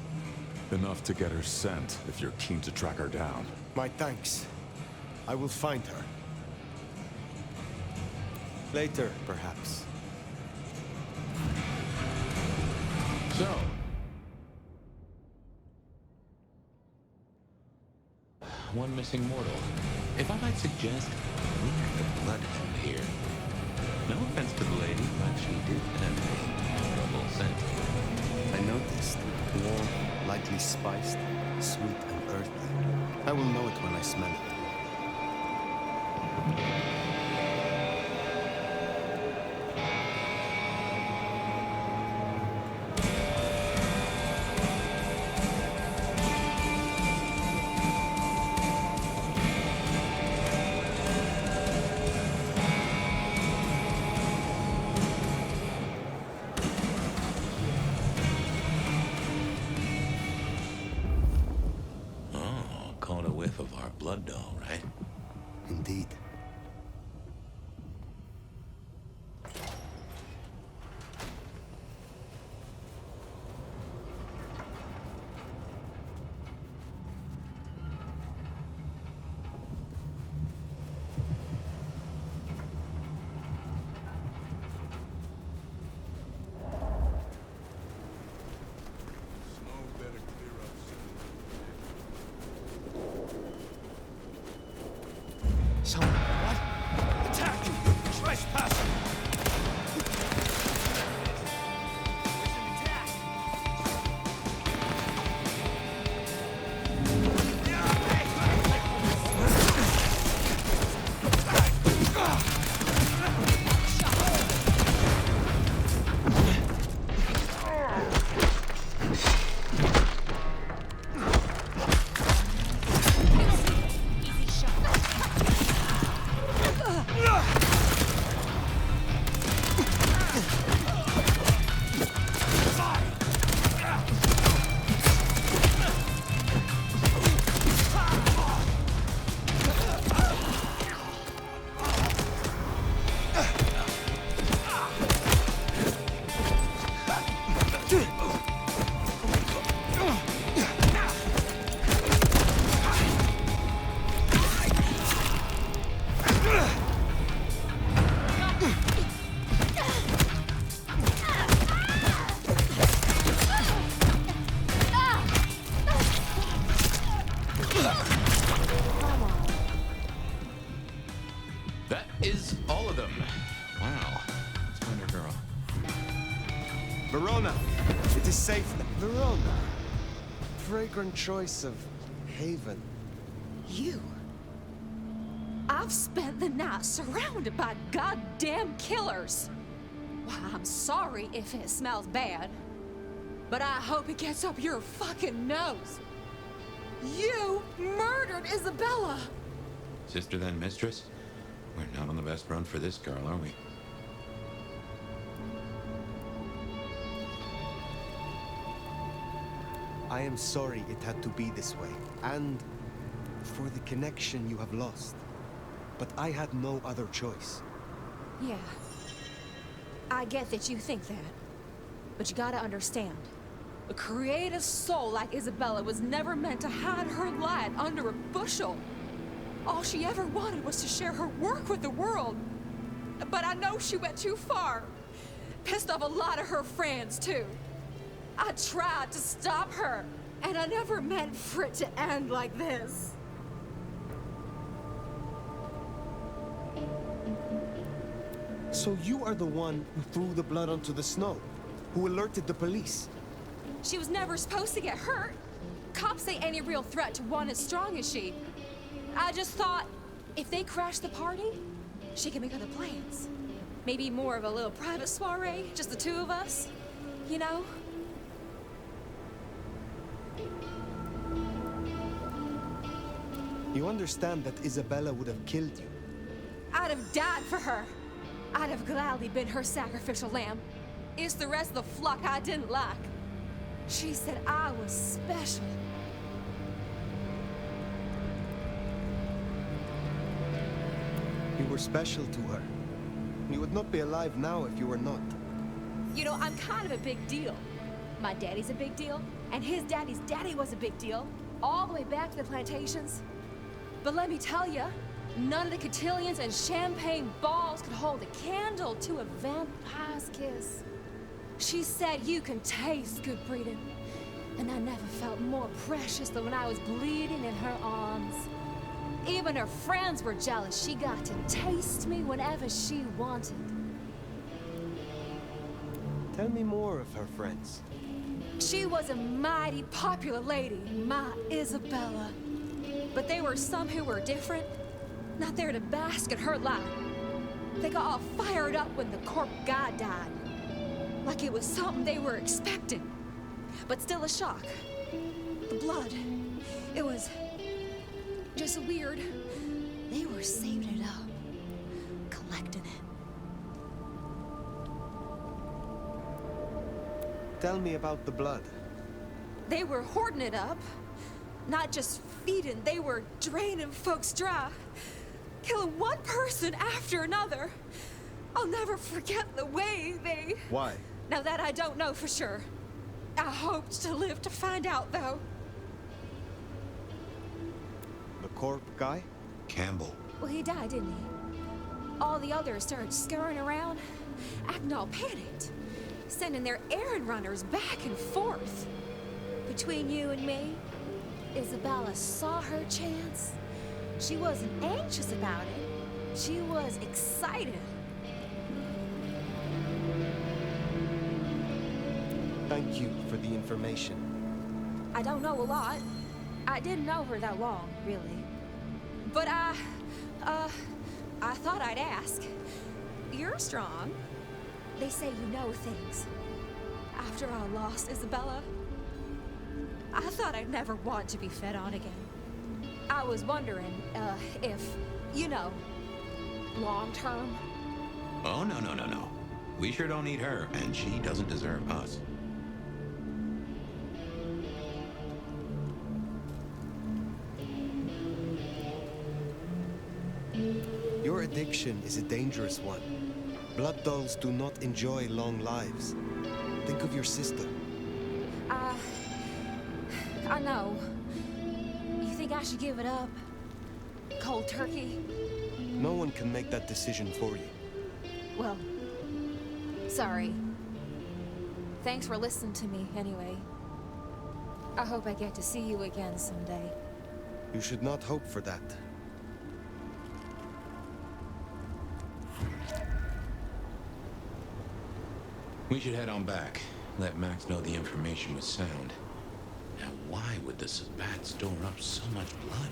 Speaker 7: Enough to get her sent, if you're keen to track her down.
Speaker 3: My thanks. I will find her. Later, perhaps.
Speaker 1: So... one missing mortal. If I might suggest, we have the Bloodhound here. No offense to the lady, but she did have a trouble scent.
Speaker 3: I noticed. Warm, lightly spiced, sweet and earthy. I will know it when I smell it.
Speaker 1: Of our blood doll, right?
Speaker 3: Indeed.
Speaker 17: Someone, what? Attack! Trespasser!
Speaker 1: That is all of them. Wow. Let's find our girl.
Speaker 3: Verona! It is safe. Verona. Fragrant choice of haven.
Speaker 18: You. I've spent the night surrounded by goddamn killers. Why, I'm sorry if it smells bad, but I hope it gets up your fucking nose. You murdered Isabella!
Speaker 1: Sister then mistress? We're not on the best run for this girl, are we?
Speaker 3: I am sorry it had to be this way, and for the connection you have lost. But I had no other choice.
Speaker 18: Yeah. I get that you think that. But you gotta understand. A creative soul like Isabella was never meant to hide her light under a bushel. All she ever wanted was to share her work with the world. But I know she went too far. Pissed off a lot of her friends, too. I tried to stop her, and I never meant for it to end like this.
Speaker 3: So you are the one who threw the blood onto the snow, who alerted the police.
Speaker 18: She was never supposed to get hurt. Cops ain't any real threat to one as strong as she. I just thought, if they crashed the party, she could make other plans. Maybe more of a little private soiree, just the two of us, you know?
Speaker 3: You understand that Isabella would have killed you.
Speaker 18: I'd have died for her. I'd have gladly been her sacrificial lamb. It's the rest of the flock I didn't like. She said I was special.
Speaker 3: You were special to her. You would not be alive now if you were not.
Speaker 18: You know, I'm kind of a big deal. My daddy's a big deal, and his daddy's daddy was a big deal, all the way back to the plantations. But let me tell you, none of the cotillions and champagne balls could hold a candle to a vampire's kiss. She said you can taste good breeding, and I never felt more precious than when I was bleeding in her arms. Even her friends were jealous. She got to taste me whenever she wanted.
Speaker 3: Tell me more of her friends.
Speaker 18: She was a mighty popular lady, my Isabella. But there were some who were different, not there to bask in her light. They got all fired up when the corp guy died. Like it was something they were expecting, but still a shock. The blood, it was just weird. They were saving it up, collecting it.
Speaker 3: Tell me about the blood.
Speaker 18: They were hoarding it up. Not just feeding, they were draining folks dry. Killing one person after another. I'll never forget the way they...
Speaker 3: Why?
Speaker 18: Now that I don't know for sure. I hoped to live to find out, though.
Speaker 3: The corp guy?
Speaker 1: Campbell.
Speaker 18: Well, he died, didn't he? All the others started scurrying around, acting all panicked, sending their errand runners back and forth. Between you and me, Isabella saw her chance. She wasn't anxious about it. She was excited.
Speaker 3: Thank you for the information.
Speaker 18: I don't know a lot. I didn't know her that long, really. But I thought I'd ask. You're strong. They say you know things. After I lost Isabella, I thought I'd never want to be fed on again. I was wondering, if, you know, long term.
Speaker 1: Oh, no. We sure don't need her, and she doesn't deserve us.
Speaker 3: Your addiction is a dangerous one. Blood dolls do not enjoy long lives. Think of your sister.
Speaker 18: I know. You think I should give it up? Cold turkey?
Speaker 3: No one can make that decision for you.
Speaker 18: Well, sorry. Thanks for listening to me, anyway. I hope I get to see you again someday.
Speaker 3: You should not hope for that.
Speaker 1: We should head on back. Let Max know the information was sound. Now, why would the Sabbat store up so much blood?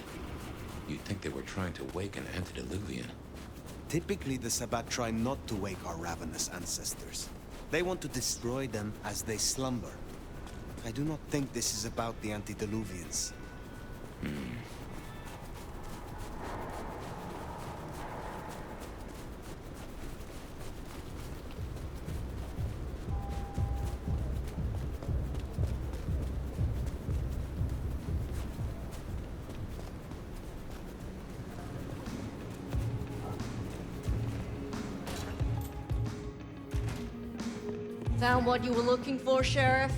Speaker 1: they were trying to wake an antediluvian.
Speaker 3: Typically, the Sabbat try not to wake our ravenous ancestors. They want to destroy them as they slumber. I do not think this is about the antediluvians.
Speaker 19: Found what you were looking for, Sheriff?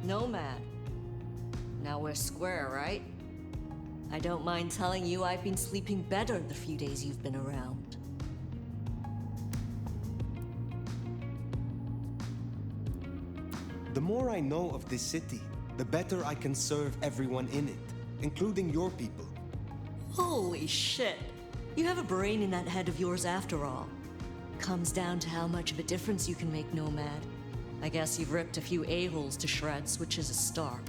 Speaker 19: Nomad. Now we're square, right? I don't mind telling you I've been sleeping better the few days you've been around.
Speaker 3: The more I know of this city, the better I can serve everyone in it, including your people.
Speaker 19: Holy shit! You have a brain in that head of yours after all. Comes down to how much of a difference you can make, Nomad. I guess you've ripped a few a-holes to shreds, which is a start.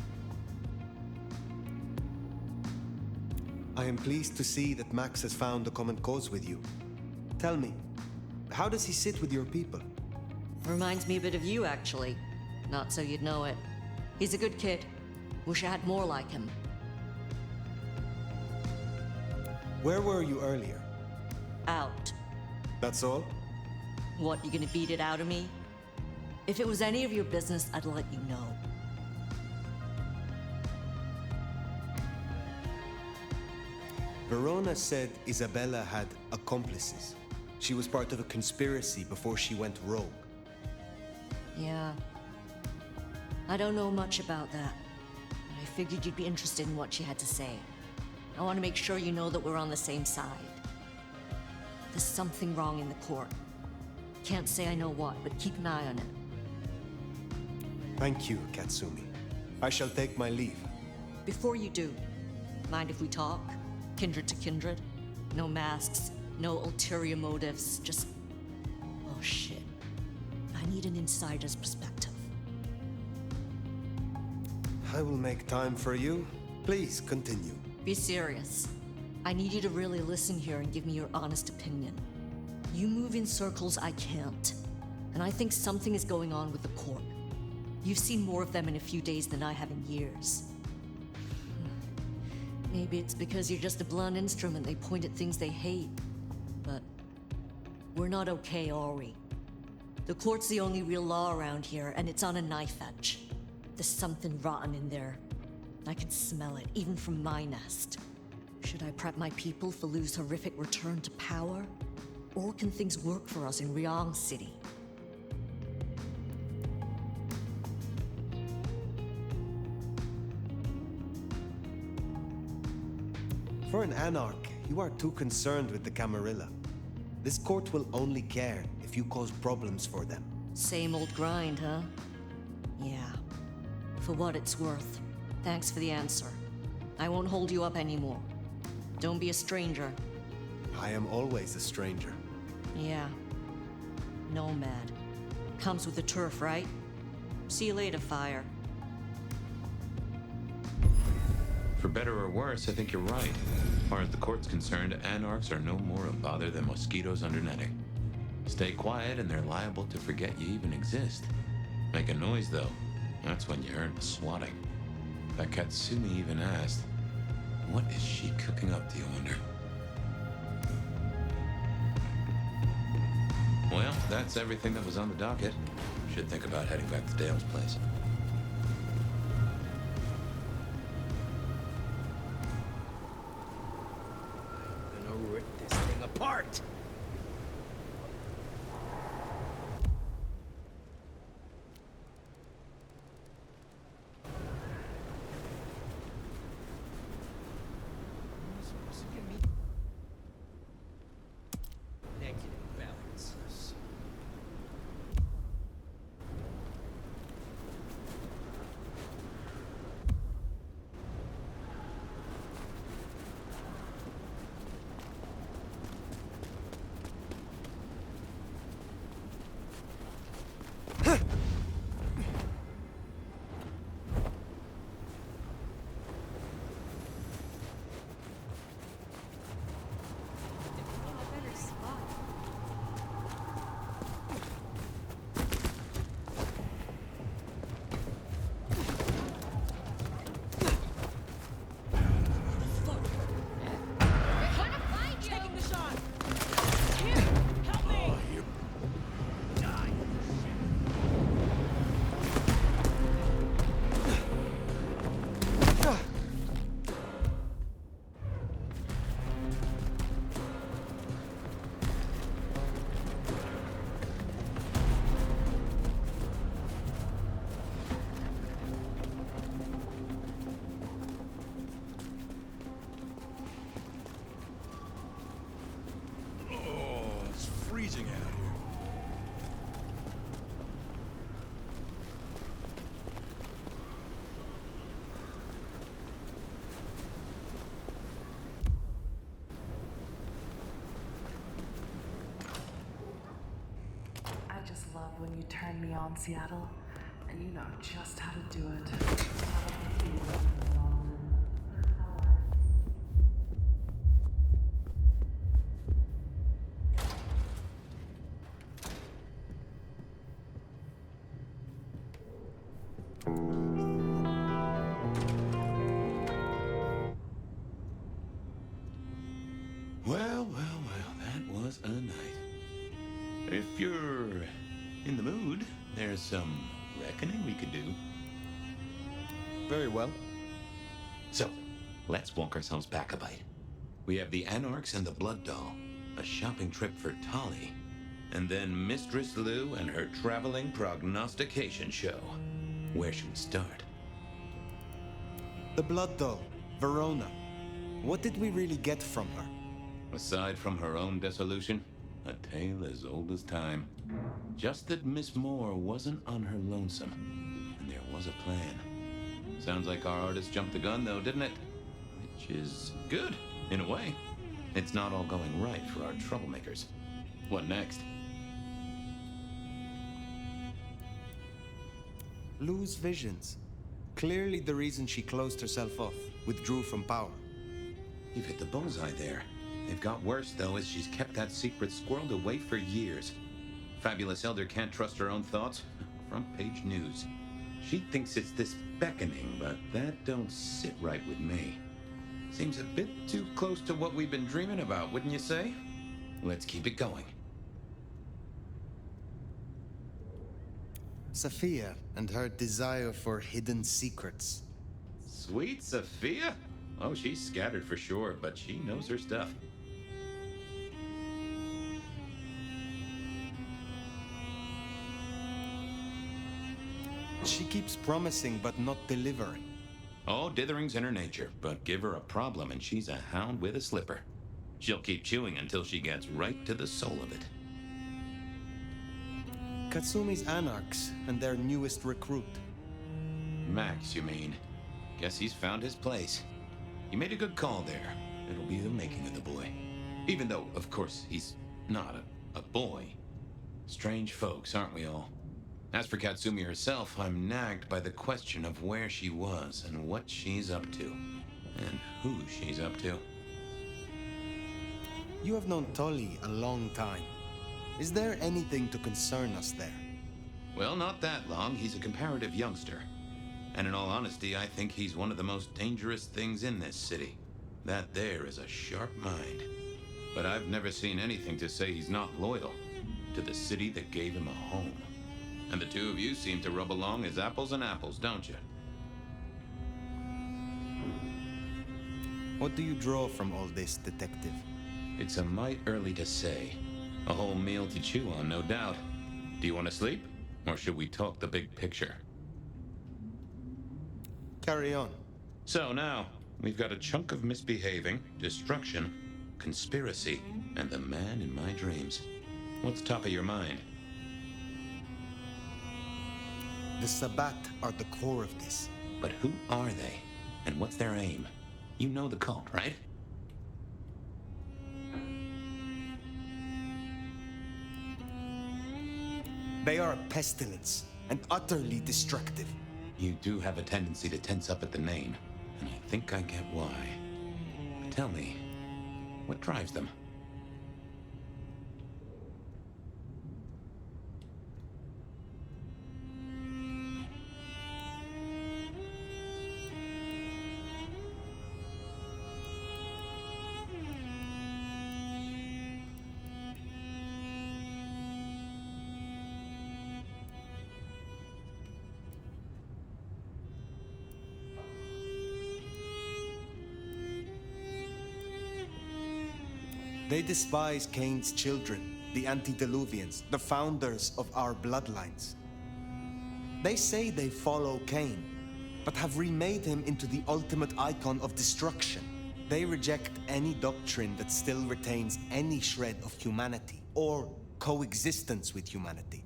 Speaker 3: I am pleased to see that Max has found a common cause with you. Tell me, how does he sit with your people?
Speaker 19: Reminds me a bit of you, actually. Not so you'd know it. He's a good kid. Wish I had more like him.
Speaker 3: Where were you earlier?
Speaker 19: Out.
Speaker 3: That's all?
Speaker 19: What, you gonna beat it out of me? If it was any of your business, I'd let you know.
Speaker 3: Verona said Isabella had accomplices. She was part of a conspiracy before she went rogue.
Speaker 19: Yeah. I don't know much about that, but I figured you'd be interested in what she had to say. I want to make sure you know that we're on the same side. There's something wrong in the court. Can't say I know what, but keep an eye on it.
Speaker 3: Thank you, Katsumi. I shall take my leave.
Speaker 19: Before you do, mind if we talk? Kindred to kindred? No masks, no ulterior motives, just... Oh shit. I need an insider's perspective.
Speaker 3: I will make time for you. Please, continue.
Speaker 19: Be serious. I need you to really listen here and give me your honest opinion. You move in circles I can't, and I think something is going on with the court. You've seen more of them in a few days than I have in years. Maybe it's because you're just a blunt instrument they point at things they hate. But we're not okay, are we? The court's the only real law around here, and it's on a knife edge. There's something rotten in there. I can smell it, even from my nest. Should I prep my people for Lu's horrific return to power? Or can things work for us in Ryong City?
Speaker 3: For an anarch, you are too concerned with the Camarilla. This court will only care if you cause problems for them.
Speaker 19: Same old grind, huh? Yeah. For what it's worth. Thanks for the answer. I won't hold you up anymore. Don't be a stranger.
Speaker 3: I am always a stranger.
Speaker 19: Yeah. Nomad. Comes with the turf, right? See you later, Fire.
Speaker 1: For better or worse, I think you're right. As far as the court's concerned, anarchs are no more a bother than mosquitoes under netting. Stay quiet and they're liable to forget you even exist. Make a noise, though. That's when you earn a swatting. That Katsumi even asked, what is she cooking up, do you wonder? Well, that's everything that was on the docket. Should think about heading back to Dale's place.
Speaker 17: I'm gonna rip this thing apart! Negative balances.
Speaker 20: when you turned me on, Seattle, and you know just how to do it.
Speaker 1: Well, that was a night. If you're in the mood, there's some reckoning we could do.
Speaker 3: Very well.
Speaker 1: So, let's walk ourselves back a bite. We have the Anarchs and the Blood Doll, a shopping trip for Tali, and then Mistress Lou and her traveling prognostication show. Where should we start?
Speaker 3: The Blood Doll, Verona. What did we really get from her?
Speaker 1: Aside from her own dissolution, a tale as old as time. Just that Miss Moore wasn't on her lonesome, and there was a plan. Sounds like our artist jumped the gun, though, didn't it? Which is good, in a way. It's not all going right for our troublemakers. What next?
Speaker 3: Lou's visions. Clearly the reason she closed herself off, withdrew from power.
Speaker 1: You've hit the bullseye there. They've got worse, though, as she's kept that secret squirreled away for years. Fabulous Elder can't trust her own thoughts. Front page news. She thinks it's this beckoning, but that don't sit right with me. Seems a bit too close to what we've been dreaming about, wouldn't you say? Let's keep it going.
Speaker 3: Sophia and her desire for hidden secrets.
Speaker 1: Sweet Sophia? Oh, she's scattered for sure, but she knows her stuff.
Speaker 3: She keeps promising but not delivering.
Speaker 1: Oh, dithering's in her nature, but give her a problem and she's a hound with a slipper. She'll keep chewing until she gets right to the soul of it.
Speaker 3: Katsumi's Anarchs and their newest recruit.
Speaker 1: Max, you mean? Guess he's found his place. You made a good call there. It'll be the making of the boy. Even though, of course, he's not a boy. Strange folks, aren't we all? As for Katsumi herself, I'm nagged by the question of where she was and what she's up to. And who she's up to.
Speaker 3: You have known Tolly a long time. Is there anything to concern us there?
Speaker 1: Well, not that long. He's a comparative youngster. And in all honesty, I think he's one of the most dangerous things in this city. That there is a sharp mind. But I've never seen anything to say he's not loyal to the city that gave him a home. And the two of you seem to rub along as apples and apples, don't you?
Speaker 3: What do you draw from all this, detective?
Speaker 1: It's a mite early to say. A whole meal to chew on, no doubt. Do you want to sleep? Or should we talk the big picture?
Speaker 3: Carry on.
Speaker 1: So now, we've got a chunk of misbehaving, destruction, conspiracy, and the man in my dreams. What's top of your mind?
Speaker 3: The Sabbat are the core of this.
Speaker 1: But who are they? And what's their aim? You know the cult, right?
Speaker 3: They are a pestilence, and utterly destructive.
Speaker 1: You do have a tendency to tense up at the name, and I think I get why. Tell me, what drives them?
Speaker 3: They despise Cain's children, the antediluvians, the founders of our bloodlines. They say they follow Cain, but have remade him into the ultimate icon of destruction. They reject any doctrine that still retains any shred of humanity, or coexistence with humanity.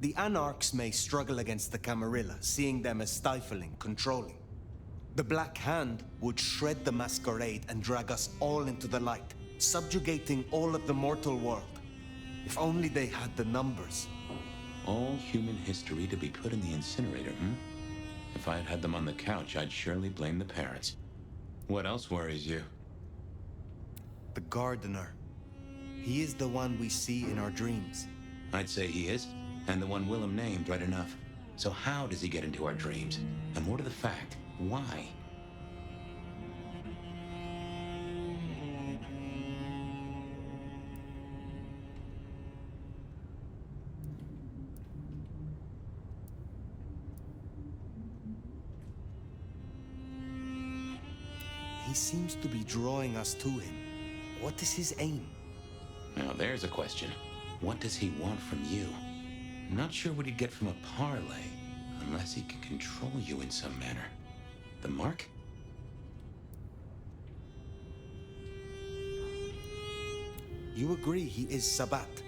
Speaker 3: The Anarchs may struggle against the Camarilla, seeing them as stifling, controlling. The Black Hand would shred the Masquerade and drag us all into the light, subjugating all of the mortal world. If only they had the numbers.
Speaker 1: All human history to be put in the incinerator, hmm? If I had had them on the couch, I'd surely blame the parents. What else worries you?
Speaker 3: The gardener. He is the one we see in our dreams.
Speaker 1: I'd say he is, and the one Willem named right enough. So how does he get into our dreams? And more to the fact, why?
Speaker 3: He seems to be drawing us to him. What is his aim?
Speaker 1: Now there's a question. What does he want from you? Not sure what he'd get from a parlay, unless he can control you in some manner. The mark?
Speaker 3: You agree he is Sabat,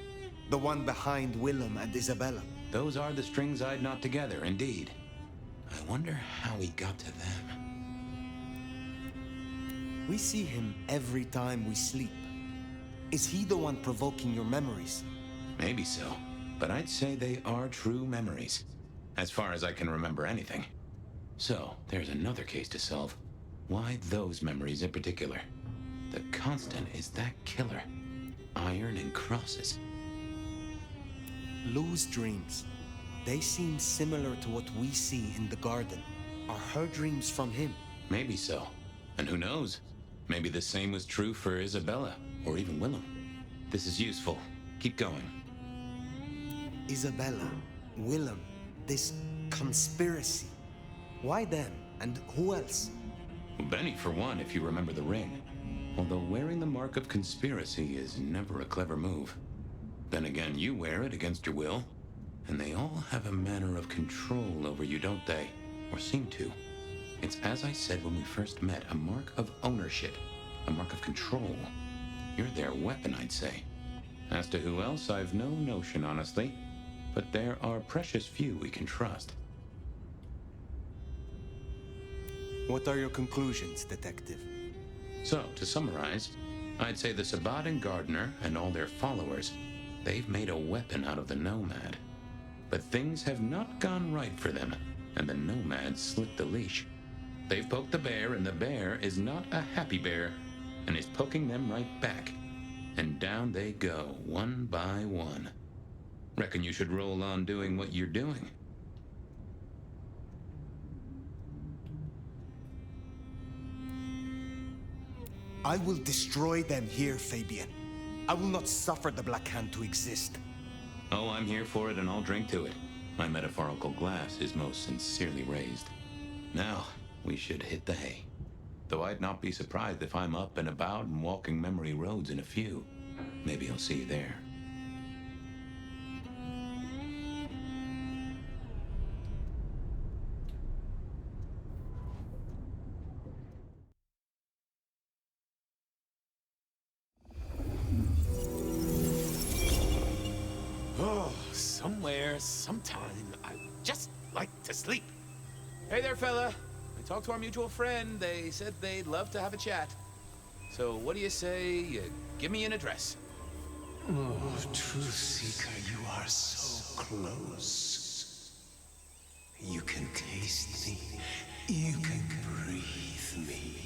Speaker 3: the one behind Willem and Isabella?
Speaker 1: Those are the strings I'd knot together, indeed. I wonder how he got to them.
Speaker 3: We see him every time we sleep. Is he the one provoking your memories?
Speaker 1: Maybe so, but I'd say they are true memories, as far as I can remember anything. So, there's another case to solve. Why those memories in particular? The constant is that killer. Iron and crosses.
Speaker 3: Lou's dreams. They seem similar to what we see in the garden. Are her dreams from him?
Speaker 1: Maybe so. And who knows? Maybe the same was true for Isabella, or even Willem. This is useful. Keep going.
Speaker 3: Isabella, Willem, this conspiracy. Why them? And who else?
Speaker 1: Well, Benny, for one, if you remember the ring. Although wearing the mark of conspiracy is never a clever move. Then again, you wear it against your will. And they all have a manner of control over you, don't they? Or seem to. It's as I said when we first met, a mark of ownership. A mark of control. You're their weapon, I'd say. As to who else, I've no notion, honestly. But there are precious few we can trust.
Speaker 3: What are your conclusions, Detective?
Speaker 1: So, to summarize, I'd say the Sabbat and Gardener and all their followers, they've made a weapon out of the Nomad. But things have not gone right for them, and the Nomad slipped the leash. They've poked the bear, and the bear is not a happy bear, and is poking them right back. And down they go, one by one. Reckon you should roll on doing what you're doing.
Speaker 3: I will destroy them here, Fabian. I will not suffer the Black Hand to exist.
Speaker 1: Oh, I'm here for it, and I'll drink to it. My metaphorical glass is most sincerely raised. Now, we should hit the hay. Though I'd not be surprised if I'm up and about and walking memory roads in a few. Maybe I'll see you there.
Speaker 21: Oh, somewhere, sometime, I just like to sleep. Hey there, fella. I talked to our mutual friend. They said they'd love to have a chat. So what do you say you give me an address?
Speaker 12: Oh, Truth Seeker, you are so close. You can taste me. You can breathe me.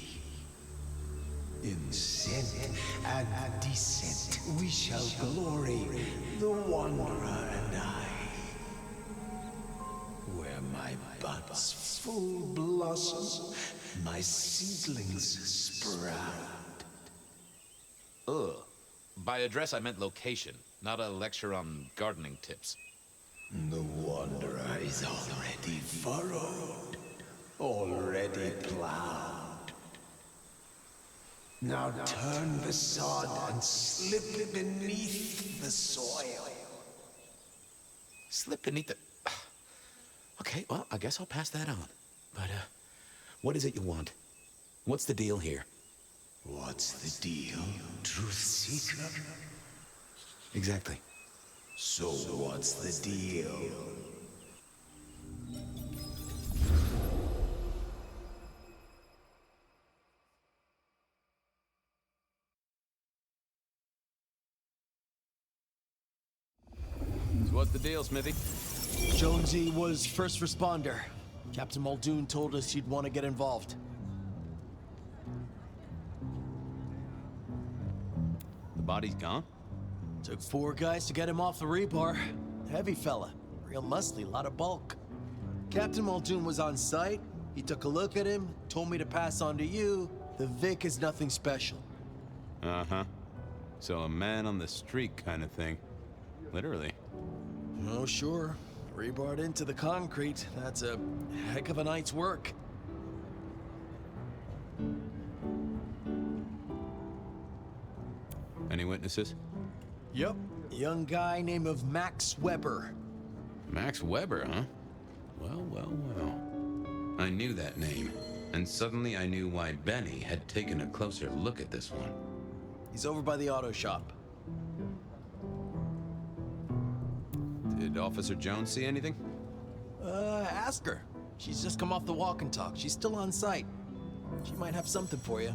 Speaker 12: In scent and descent we shall glory, the Wanderer and I. Where my buds full blossom, my seedlings sprout.
Speaker 21: Ugh. By address, I meant location, not a lecture on gardening tips.
Speaker 12: The Wanderer is already furrowed, already plowed. Now turn the sod and slip beneath the soil.
Speaker 21: Slip beneath the... Okay, well, I guess I'll pass that on. But, what is it you want? What's the deal here?
Speaker 12: What's the deal, Truth Seeker?
Speaker 21: Exactly.
Speaker 12: So what's the deal?
Speaker 21: what's the deal, Smithy?
Speaker 5: Jonesy was first responder. Captain Muldoon told us you'd want to get involved.
Speaker 21: The body's gone?
Speaker 5: Took 4 guys to get him off the rebar. Heavy fella. Real muscly, lot of bulk. Captain Muldoon was on site. He took a look at him, told me to pass on to you. The Vic is nothing special.
Speaker 21: Uh-huh. So a man on the street kind of thing. Literally.
Speaker 5: Oh, sure. Rebarred into the concrete. That's a heck of a night's work.
Speaker 21: Any witnesses?
Speaker 5: Yep. Young guy named of Max Weber.
Speaker 1: Max Weber, huh? Well, well, well. I knew that name, and suddenly I knew why Benny had taken a closer look at this one.
Speaker 5: He's over by the auto shop.
Speaker 21: Did Officer Jones see anything?
Speaker 5: Ask her. She's just come off the walk and talk. She's still on site. She might have something for you.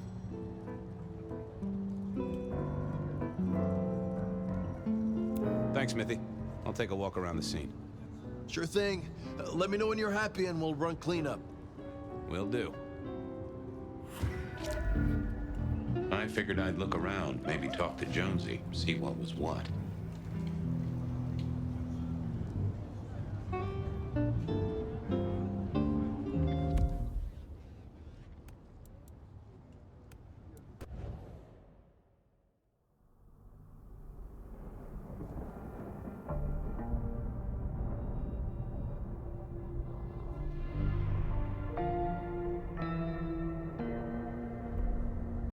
Speaker 21: Thanks, Smithy. I'll take a walk around the scene.
Speaker 5: Sure thing. Let me know when you're happy and we'll run cleanup.
Speaker 21: Will do.
Speaker 1: I figured I'd look around, maybe talk to Jonesy, see what was what.